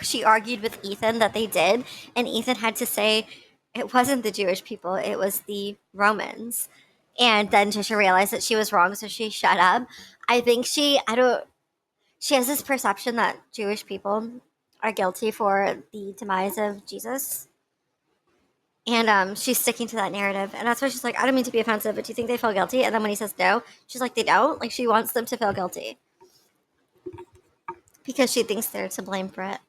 she argued with Ethan that they did, and Ethan had to say it wasn't the Jewish people, it was the Romans. And then Trisha realized that she was wrong, so she shut up. I think she has this perception that Jewish people are guilty for the demise of Jesus. And she's sticking to that narrative. And that's why she's like, I don't mean to be offensive, but do you think they feel guilty? And then when he says no, she's like, they don't? Like, she wants them to feel guilty. Because she thinks they're to blame for it.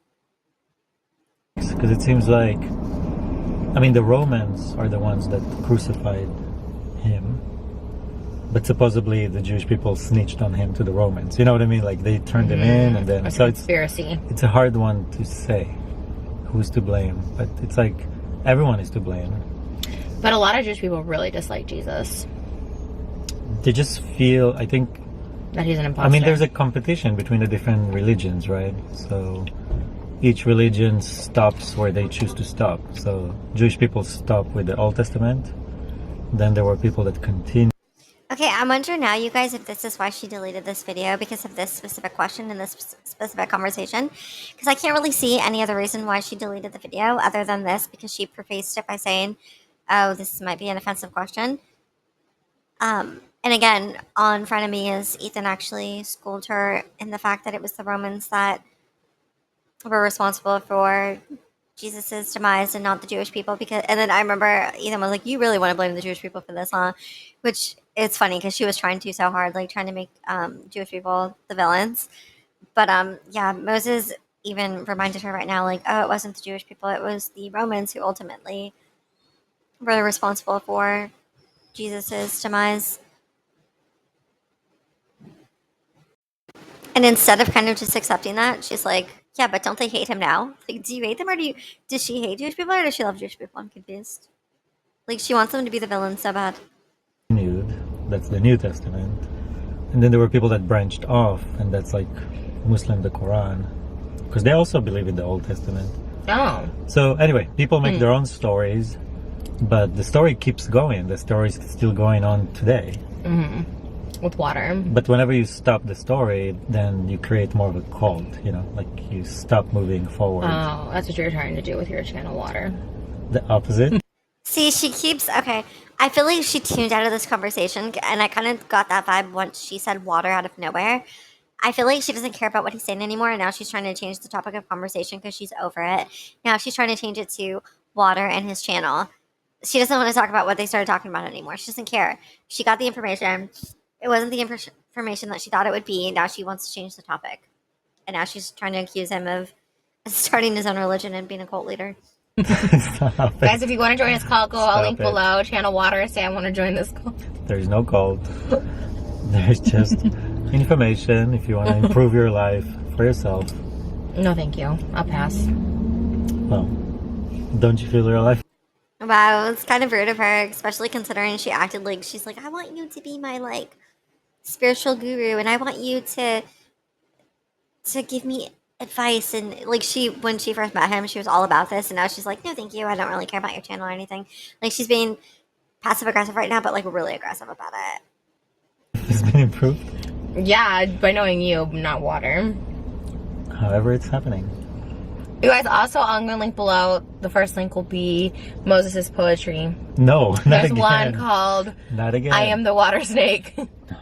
Because it seems like, I mean, the Romans are the ones that crucified him. But supposedly the Jewish people snitched on him to the Romans. You know what I mean? Like, they turned him in, and then... It's so a conspiracy. It's a hard one to say who's to blame. But it's like, everyone is to blame. But a lot of Jewish people really dislike Jesus. They just feel, I think... That he's an imposter. I mean, there's a competition between the different religions, right? So each religion stops where they choose to stop. So Jewish people stop with the Old Testament. Then there were people that continue. Okay, I'm wondering now, you guys, if this is why she deleted this video, because of this specific question and this specific conversation. Because I can't really see any other reason why she deleted the video other than this, because she prefaced it by saying, oh, this might be an offensive question. And again, on front of me is Ethan actually schooled her in the fact that it was the Romans that were responsible for Jesus's demise and not the Jewish people. And then I remember Ethan was like, you really want to blame the Jewish people for this, huh? Which it's funny because she was trying to so hard, like trying to make Jewish people the villains. But yeah, Moses even reminded her right now, like, oh, it wasn't the Jewish people, it was the Romans who ultimately were responsible for Jesus's demise. And instead of kind of just accepting that, she's like, yeah, but don't they hate him now? Like, do you hate them, or does she hate Jewish people, or does she love Jewish people? I'm confused. Like, she wants them to be the villains so bad. That's the New Testament. And then there were people that branched off, and that's like Muslim, the Quran. Because they also believe in the Old Testament. Oh. So anyway, people make their own stories, but the story keeps going. The story is still going on today. Mm-hmm. With water. But whenever you stop the story, then you create more of a cult, you know, like you stop moving forward. Oh, that's what you're trying to do with your channel, Water. The opposite. See, she keeps, okay, I feel like she tuned out of this conversation, and I kind of got that vibe once she said water out of nowhere. I feel like she doesn't care about what he's saying anymore, and now she's trying to change the topic of conversation because she's over it. Now she's trying to change it to water and his channel. She doesn't want to talk about what they started talking about anymore. She doesn't care. She got the information. It wasn't the information that she thought it would be. Now she wants to change the topic. And now she's trying to accuse him of starting his own religion and being a cult leader. Stop it. Guys, if you want to join his cult, I'll Stop link it. below. Channel Water, say I want to join this cult. There's no cult. There's just information if you want to improve your life for yourself. No, thank you. I'll pass. Well, don't you feel real life? Wow, it's kind of rude of her, especially considering she acted like she's like, I want you to be my like spiritual guru, and I want you to give me advice. And like when she first met him, she was all about this, and now she's like, no, thank you. I don't really care about your channel or anything. Like she's being passive aggressive right now, but like really aggressive about it. It's been improved. Yeah, by knowing you, not Water. However, it's happening. You guys, also, I'm going to link below. The first link will be Moses' poetry. No, not There's again. one called Not again. I Am the Water Snake.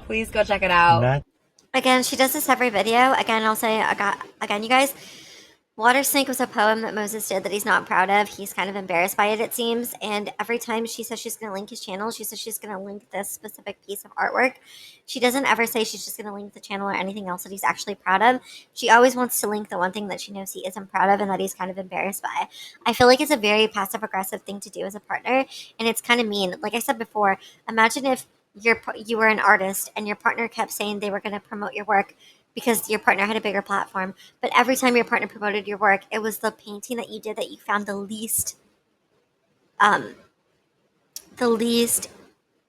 Please go check it out. Not. Again, she does this every video. Again, I'll say again, you guys. Water Snake was a poem that Moses did that he's not proud of. He's kind of embarrassed by it seems. And every time she says she's going to link his channel, she says she's going to link this specific piece of artwork. She doesn't ever say she's just going to link the channel or anything else that he's actually proud of. She always wants to link the one thing that she knows he isn't proud of and that he's kind of embarrassed by. I feel like it's a very passive-aggressive thing to do as a partner, and it's kind of mean. Like I said before, imagine if you were an artist and your partner kept saying they were going to promote your work because your partner had a bigger platform. But every time your partner promoted your work, it was the painting that you did that you found the least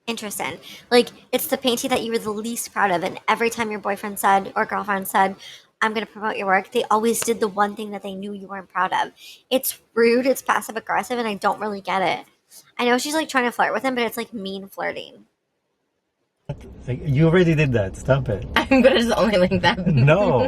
interest in. Like, it's the painting that you were the least proud of. And every time your boyfriend said or girlfriend said, I'm going to promote your work, they always did the one thing that they knew you weren't proud of. It's rude, it's passive aggressive, and I don't really get it. I know she's like trying to flirt with him, but it's like mean flirting. You already did that. Stop it. I'm going to just only link that. No.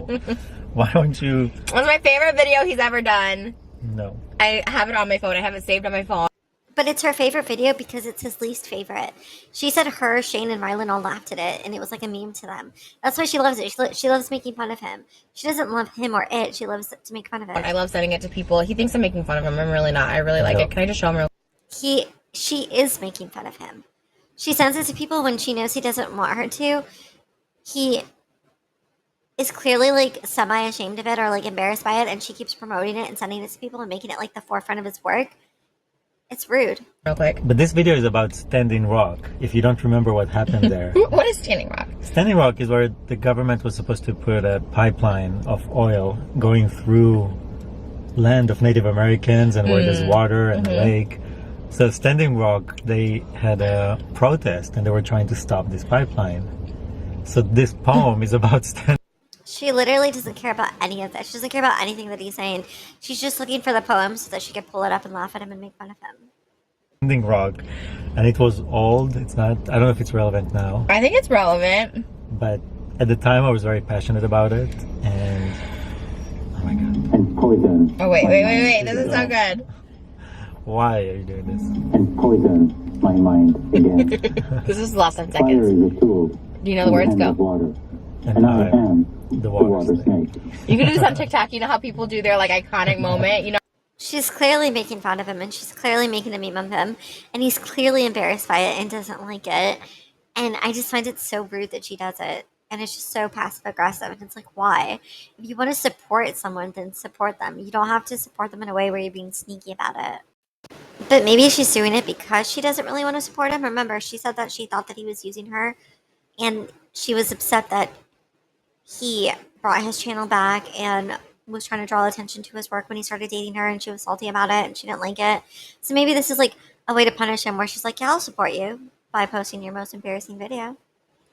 Why don't you? That's my favorite video he's ever done. No. I have it on my phone. I have it saved on my phone. But it's her favorite video because it's his least favorite. She said her, Shane, and Rylan all laughed at it, and it was like a meme to them. That's why she loves it. She loves making fun of him. She doesn't love him or it. She loves to make fun of it. I love sending it to people. He thinks I'm making fun of him. I'm really not. I really like it. Can I just show him real? She is making fun of him. She sends it to people when she knows he doesn't want her to. He is clearly like semi-ashamed of it or like embarrassed by it, and she keeps promoting it and sending it to people and making it like the forefront of his work. It's rude. Real quick. But this video is about Standing Rock. If you don't remember what happened there. What is Standing Rock? Standing Rock is where the government was supposed to put a pipeline of oil going through land of Native Americans and where there's water and a lake. So Standing Rock, they had a protest and they were trying to stop this pipeline. So this poem is about Standing. She literally doesn't care about any of this. She doesn't care about anything that he's saying. She's just looking for the poem so that she could pull it up and laugh at him and make fun of him. Rock, and it was old. It's not. I don't know if it's relevant now. I think it's relevant. But at the time, I was very passionate about it, and oh my god! And poison. Oh wait! This is so good. Why are you doing this? And poison my mind again. This is the last 10 Fire seconds. is a tool. Do you know the words? in the hand Go. of water. And I am the the water water snake. snake. You can do this on TikTok. You know how people do their like iconic moment. You know. She's clearly making fun of him, and she's clearly making a meme of him, and he's clearly embarrassed by it and doesn't like it. And I just find it so rude that she does it. And it's just so passive aggressive. And it's like, why? If you want to support someone, then support them. You don't have to support them in a way where you're being sneaky about it. But maybe she's doing it because she doesn't really want to support him. Remember, she said that she thought that he was using her, and she was upset that he brought his channel back and was trying to draw attention to his work when he started dating her, and she was salty about it and she didn't like it. So maybe this is like a way to punish him where she's like, yeah, I'll support you by posting your most embarrassing video.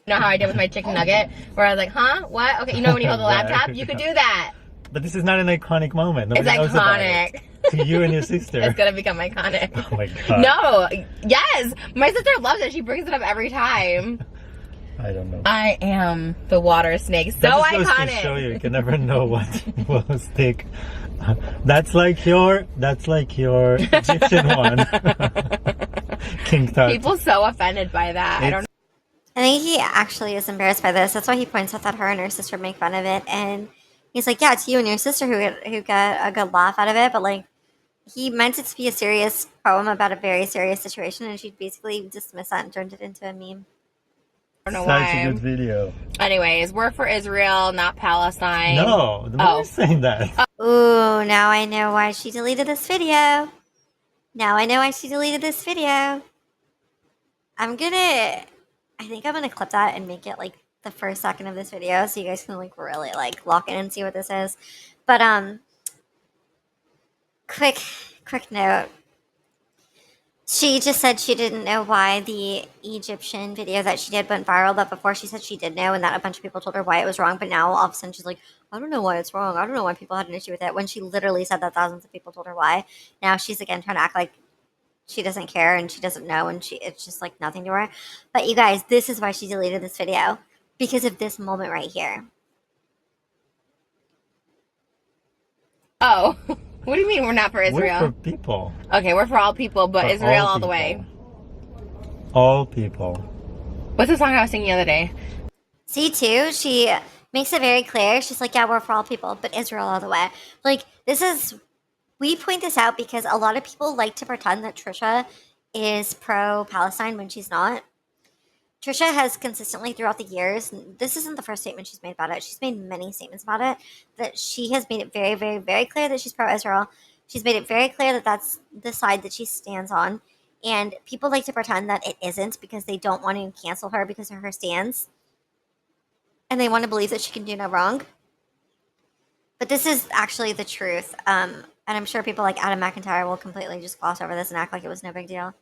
You know how I did with my chicken nugget, where I was like, "Huh? What? Okay, you know when you hold the laptop, you could do that." But this is not an iconic moment. Nobody It's knows about iconic. it. To you and your sister. It's gonna become iconic. Oh my god. No, yes, my sister loves it. She brings it up every time. I don't know. I am the water snake. So That just goes iconic. to show you can never know what will stick. That's like your Egyptian one. King Tut. People so offended by that. I don't know. I think he actually is embarrassed by this. That's why he points out that her and her sister make fun of it. And he's like, yeah, it's you and your sister who get a good laugh out of it. But like, he meant it to be a serious poem about a very serious situation, and she basically dismissed that and turned it into a meme. I don't know Such why. a good video. Anyways, we're for Israel, not Palestine. No, the Oh. is saying that. Ooh, Oh, now I know why she deleted this video. I think I'm gonna clip that and make it like the first second of this video so you guys can like really like lock in and see what this is. But quick note. She just said she didn't know why the Egyptian video that she did went viral, but before she said she did know and that a bunch of people told her why it was wrong, but now all of a sudden she's like, I don't know why it's wrong. I don't know why people had an issue with it, when she literally said that thousands of people told her why. Now she's again trying to act like she doesn't care and she doesn't know and it's just like nothing to her. But you guys, this is why she deleted this video. Because of this moment right here. Oh. What do you mean we're not for Israel? We're for people. Okay, we're for all people, but For Israel all the people. way. All people. What's the song I was singing the other day? See, too, she makes it very clear. She's like, yeah, we're for all people, but Israel all the way. Like, we point this out because a lot of people like to pretend that Trisha is pro-Palestine when she's not. Trisha has consistently throughout the years, this isn't the first statement she's made about it. She's made many statements about it, that she has made it very, very, very clear that she's pro-Israel. She's made it very clear that that's the side that she stands on. And people like to pretend that it isn't because they don't want to cancel her because of her stance. And they want to believe that she can do no wrong. But this is actually the truth. And I'm sure people like Adam McIntyre will completely just gloss over this and act like it was no big deal.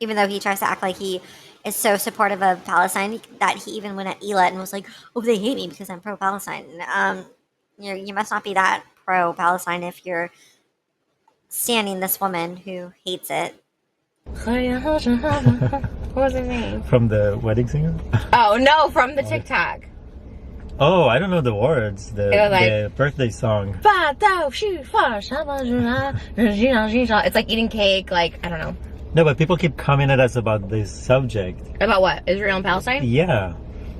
Even though he tries to act like he is so supportive of Palestine that he even went at Ela and was like, oh, they hate me because I'm pro-Palestine. You must not be that pro-Palestine if you're standing this woman who hates it. What was her name? From the wedding singer? Oh, no, from the TikTok. Oh, I don't know the words. It was like, the birthday song. It's like eating cake, like, I don't know. No, but people keep coming at us about this subject. About what? Israel and Palestine? Yeah.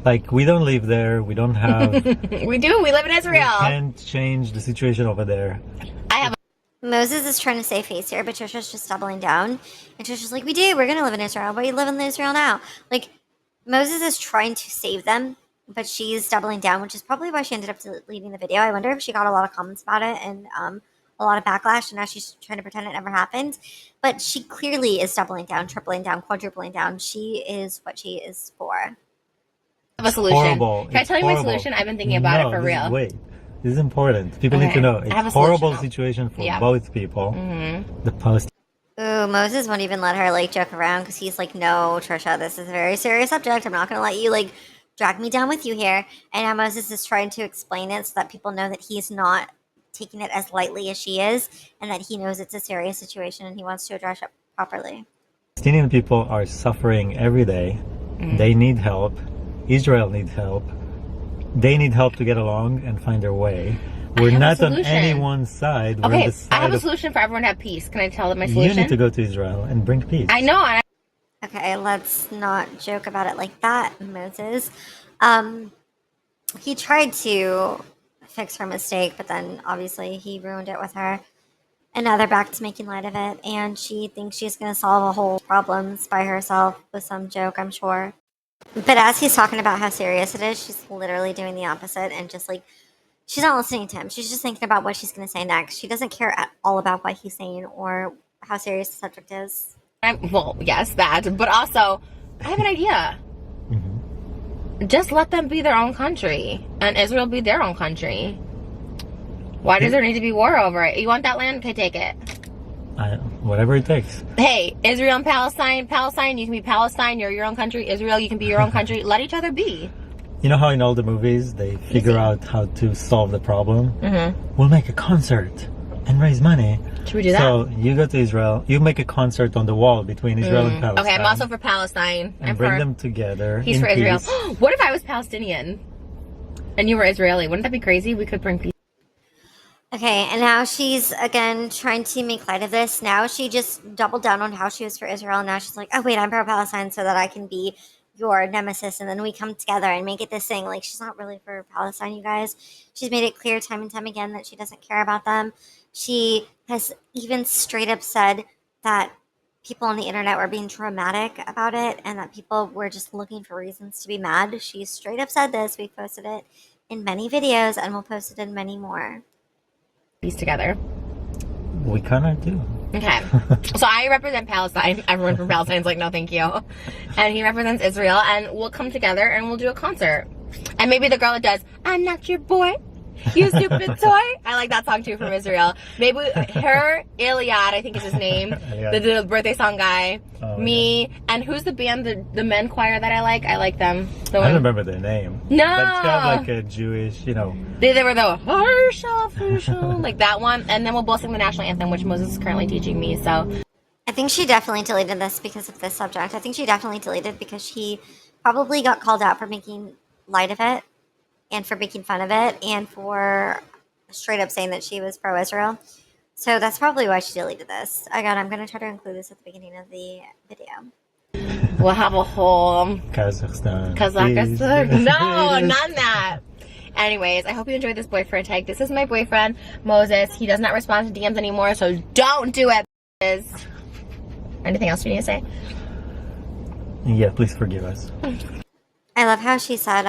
Like, we don't live there. We don't have... We do. We live in Israel. We can't change the situation over there. Moses is trying to save face here, but Trisha's just doubling down. And Trisha's like, we do. We're going to live in Israel. But you live in Israel now. Like, Moses is trying to save them, but she's doubling down, which is probably why she ended up deleting the video. I wonder if she got a lot of comments about it and a lot of backlash, and now she's trying to pretend it never happened. But she clearly is doubling down, tripling down, quadrupling down. She is what she is for. I have a solution. Horrible. Can I tell you my solution? I've been thinking about it for real. Wait. This is important. People need to know. It's a horrible situation for both people. Mm-hmm. The post. Ooh, Moses won't even let her, like, joke around because he's like, no, Trisha, this is a very serious subject. I'm not going to let you, like, drag me down with you here. And now Moses is trying to explain it so that people know that he's not taking it as lightly as she is and that he knows it's a serious situation and he wants to address it properly. Palestinian people are suffering every day. Mm-hmm. They need help. Israel needs help. They need help to get along and find their way. We're not on anyone's side. We're on the side I have a solution for everyone to have peace. Can I tell them my solution? You need to go to Israel and bring peace. I know. Okay, let's not joke about it like that, Moses. He tried to fix her mistake, but then obviously he ruined it with her. And now they're back to making light of it, and she thinks she's going to solve a whole problems by herself with some joke, I'm sure. But as he's talking about how serious it is, she's literally doing the opposite and just like, she's not listening to him. She's just thinking about what she's going to say next. She doesn't care at all about what he's saying or how serious the subject is. Well, yes, that. But also, I have an idea. Mm-hmm. Just let them be their own country. And Israel be their own country. Why does there need to be war over it? You want that land? Okay, take it. Whatever it takes. Hey, Israel and Palestine. Palestine, you can be Palestine. You're your own country. Israel, you can be your own country. Let each other be. You know how in all the movies they figure out how to solve the problem? Mm-hmm. We'll make a concert and raise money. Should we do that? So you go to Israel, you make a concert on the wall between Israel and Palestine. Okay, I'm also for Palestine. And bring them together. He's for Israel. What if I was Palestinian and you were Israeli? Wouldn't that be crazy? We could bring peace. Okay, and now she's, again, trying to make light of this. Now she just doubled down on how she was for Israel. Now she's like, oh, wait, I'm pro-Palestine so that I can be your nemesis. And then we come together and make it this thing. Like, she's not really for Palestine, you guys. She's made it clear time and time again that she doesn't care about them. She has even straight up said that people on the internet were being dramatic about it and that people were just looking for reasons to be mad. She straight up said this. We posted it in many videos and we'll post it in many more. piece together. We kind of do. Okay. So I represent Palestine. Everyone from Palestine's like, no, thank you. And he represents Israel, and we'll come together and we'll do a concert. And maybe the girl that does, I'm not your boy, you stupid toy. I like that song too from Israel. Maybe her, Iliad, I think is his name, the birthday song guy, me, and who's the band, the men choir that I like? I like them. I don't remember their name. No. But it's kind of like a Jewish, you know. They were the Harsha, like that one. And then we'll both sing the national anthem, which Moses is currently teaching me, so. I think she definitely deleted this because of this subject. I think she definitely deleted because she probably got called out for making light of it and for making fun of it and for straight up saying that she was pro-Israel. So that's probably why she deleted this. Again, I'm going to try to include this at the beginning of the video. We'll have a whole Kazakhstan. No, not that. Anyways, I hope you enjoyed this boyfriend tag. This is my boyfriend, Moses. He does not respond to DMs anymore, so don't do it. Anything else you need to say? Yeah, please forgive us. I love how she said,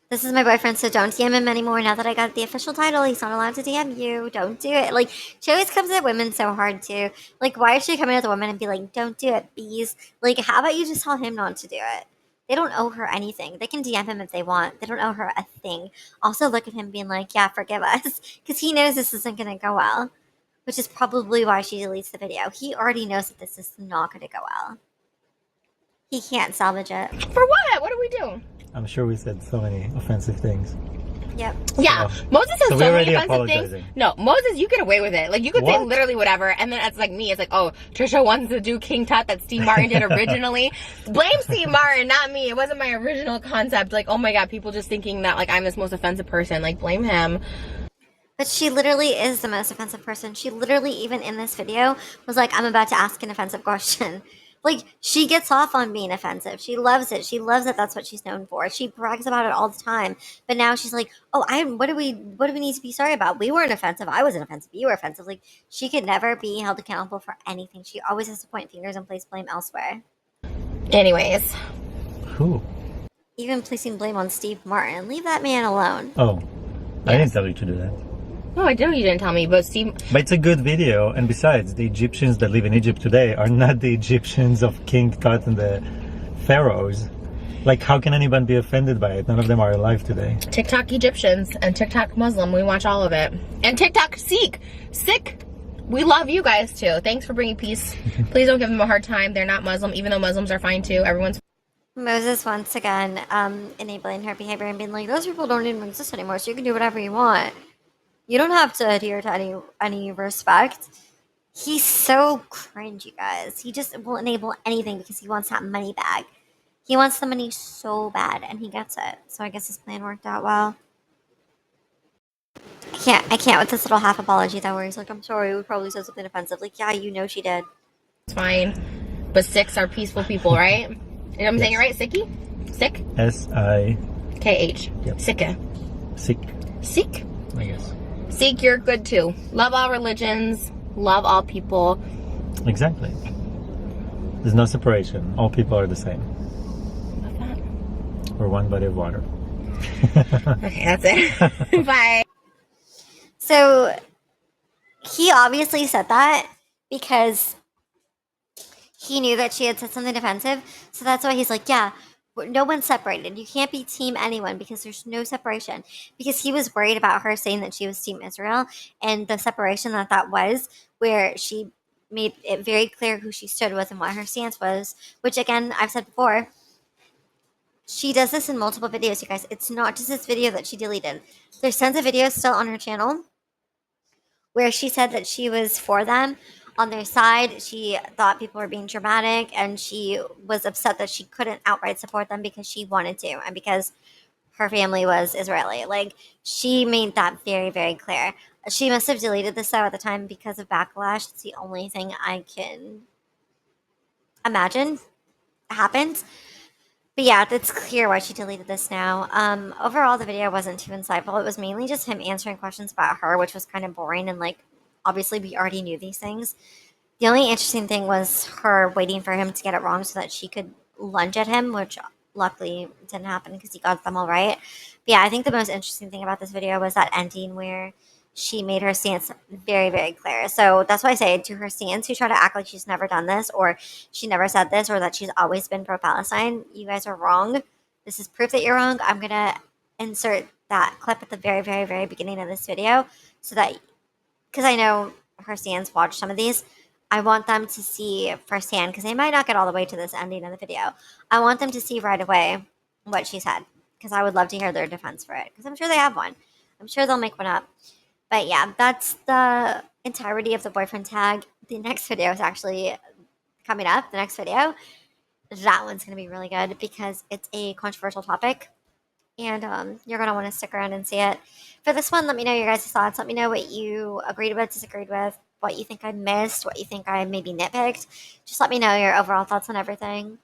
this is my boyfriend, so don't DM him anymore. Now that I got the official title, he's not allowed to DM you. Don't do it. Like, she always comes at women so hard, too. Like, why is she coming at the women and be like, don't do it, bees? Like, how about you just tell him not to do it? They don't owe her anything. They can DM him if they want. They don't owe her a thing. Also, look at him being like, yeah, forgive us. Because he knows this isn't going to go well. Which is probably why she deletes the video. He already knows that this is not going to go well. He can't salvage it. For what? What do we do? I'm sure we said so many offensive things. Yep. Yeah, So- Moses says so so we're many already offensive things. apologizing. No, Moses, you get away with it. Like, you could say What? literally whatever, and then it's like me. It's like, oh, Trisha wants to do King Tut that Steve Martin did originally. Blame Steve Martin, not me. It wasn't my original concept. Like, oh my God, people just thinking that, like, I'm this most offensive person. Like, blame him. But she literally is the most offensive person. She literally, even in this video, was like, I'm about to ask an offensive question. Like, she gets off on being offensive. She loves it. She loves that that's what she's known for. She brags about it all the time. But now she's like, oh, what do we need to be sorry about? We weren't offensive. I wasn't offensive. You were offensive. Like, she could never be held accountable for anything. She always has to point fingers and place blame elsewhere. Anyways. Who? Even placing blame on Steve Martin. Leave that man alone. Oh, I didn't tell you to do that. No, I know you didn't tell me, but Steve... But it's a good video, and besides, the Egyptians that live in Egypt today are not the Egyptians of King Tut and the pharaohs. Like, how can anyone be offended by it? None of them are alive today. TikTok Egyptians and TikTok Muslim, we watch all of it. And TikTok Sikh. We love you guys too. Thanks for bringing peace. Please don't give them a hard time. They're not Muslim, even though Muslims are fine too. Everyone's... Moses once again enabling her behavior and being like, those people don't even exist anymore, so you can do whatever you want. You don't have to adhere to any respect. He's so cringe, you guys. He just will enable anything because he wants that money bag. He wants the money so bad, and he gets it. So I guess his plan worked out well. I can't with this little half apology though, where he's like, I'm sorry, we probably said something offensive. Like, yeah, you know she did. fine. But Sikhs are peaceful people, right? You know what I'm saying it right? Sikhi? Sikh? S-I... K-H. Yep. Sikha. Sikh? I guess. Sikh, you're good too. Love all religions. Love all people. Exactly. There's no separation. All people are the same. Love that. We're one body of water. Okay, that's it. Bye. So he obviously said that because he knew that she had said something offensive. So that's why he's like, yeah, no one's separated. You can't be team anyone because there's no separation. Because he was worried about her saying that she was team Israel and the separation that was, where she made it very clear who she stood with and what her stance was, which again, I've said before, she does this in multiple videos, you guys. It's not just this video that she deleted. There's tons of videos still on her channel where she said that she was for them, on their side. She thought people were being dramatic, and she was upset that she couldn't outright support them because she wanted to and because her family was Israeli. Like, she made that very, very clear. She must have deleted this, though, at the time because of backlash. It's the only thing I can imagine happened. But yeah, it's clear why she deleted this now. Overall, the video wasn't too insightful. It was mainly just him answering questions about her, which was kind of boring. And, like, obviously we already knew these things. The only interesting thing was her waiting for him to get it wrong so that she could lunge at him, which luckily didn't happen because he got them all right. But yeah, I think the most interesting thing about this video was that ending where she made her stance very, very clear. So that's why I say to her stance who try to act like she's never done this or she never said this or that she's always been pro Palestine, you guys are wrong. This is proof that you're wrong. I'm going to insert that clip at the very, very, very beginning of this video so that, because I know her stans watch some of these, I want them to see firsthand because they might not get all the way to this ending of the video. I want them to see right away what she said because I would love to hear their defense for it because I'm sure they have one. I'm sure they'll make one up. But yeah, that's the entirety of the boyfriend tag. The next video is actually coming up. The next video, that one's going to be really good because it's a controversial topic. And you're going to want to stick around and see it. For this one, let me know your guys' thoughts. Let me know what you agreed with, disagreed with, what you think I missed, what you think I maybe nitpicked. Just let me know your overall thoughts on everything.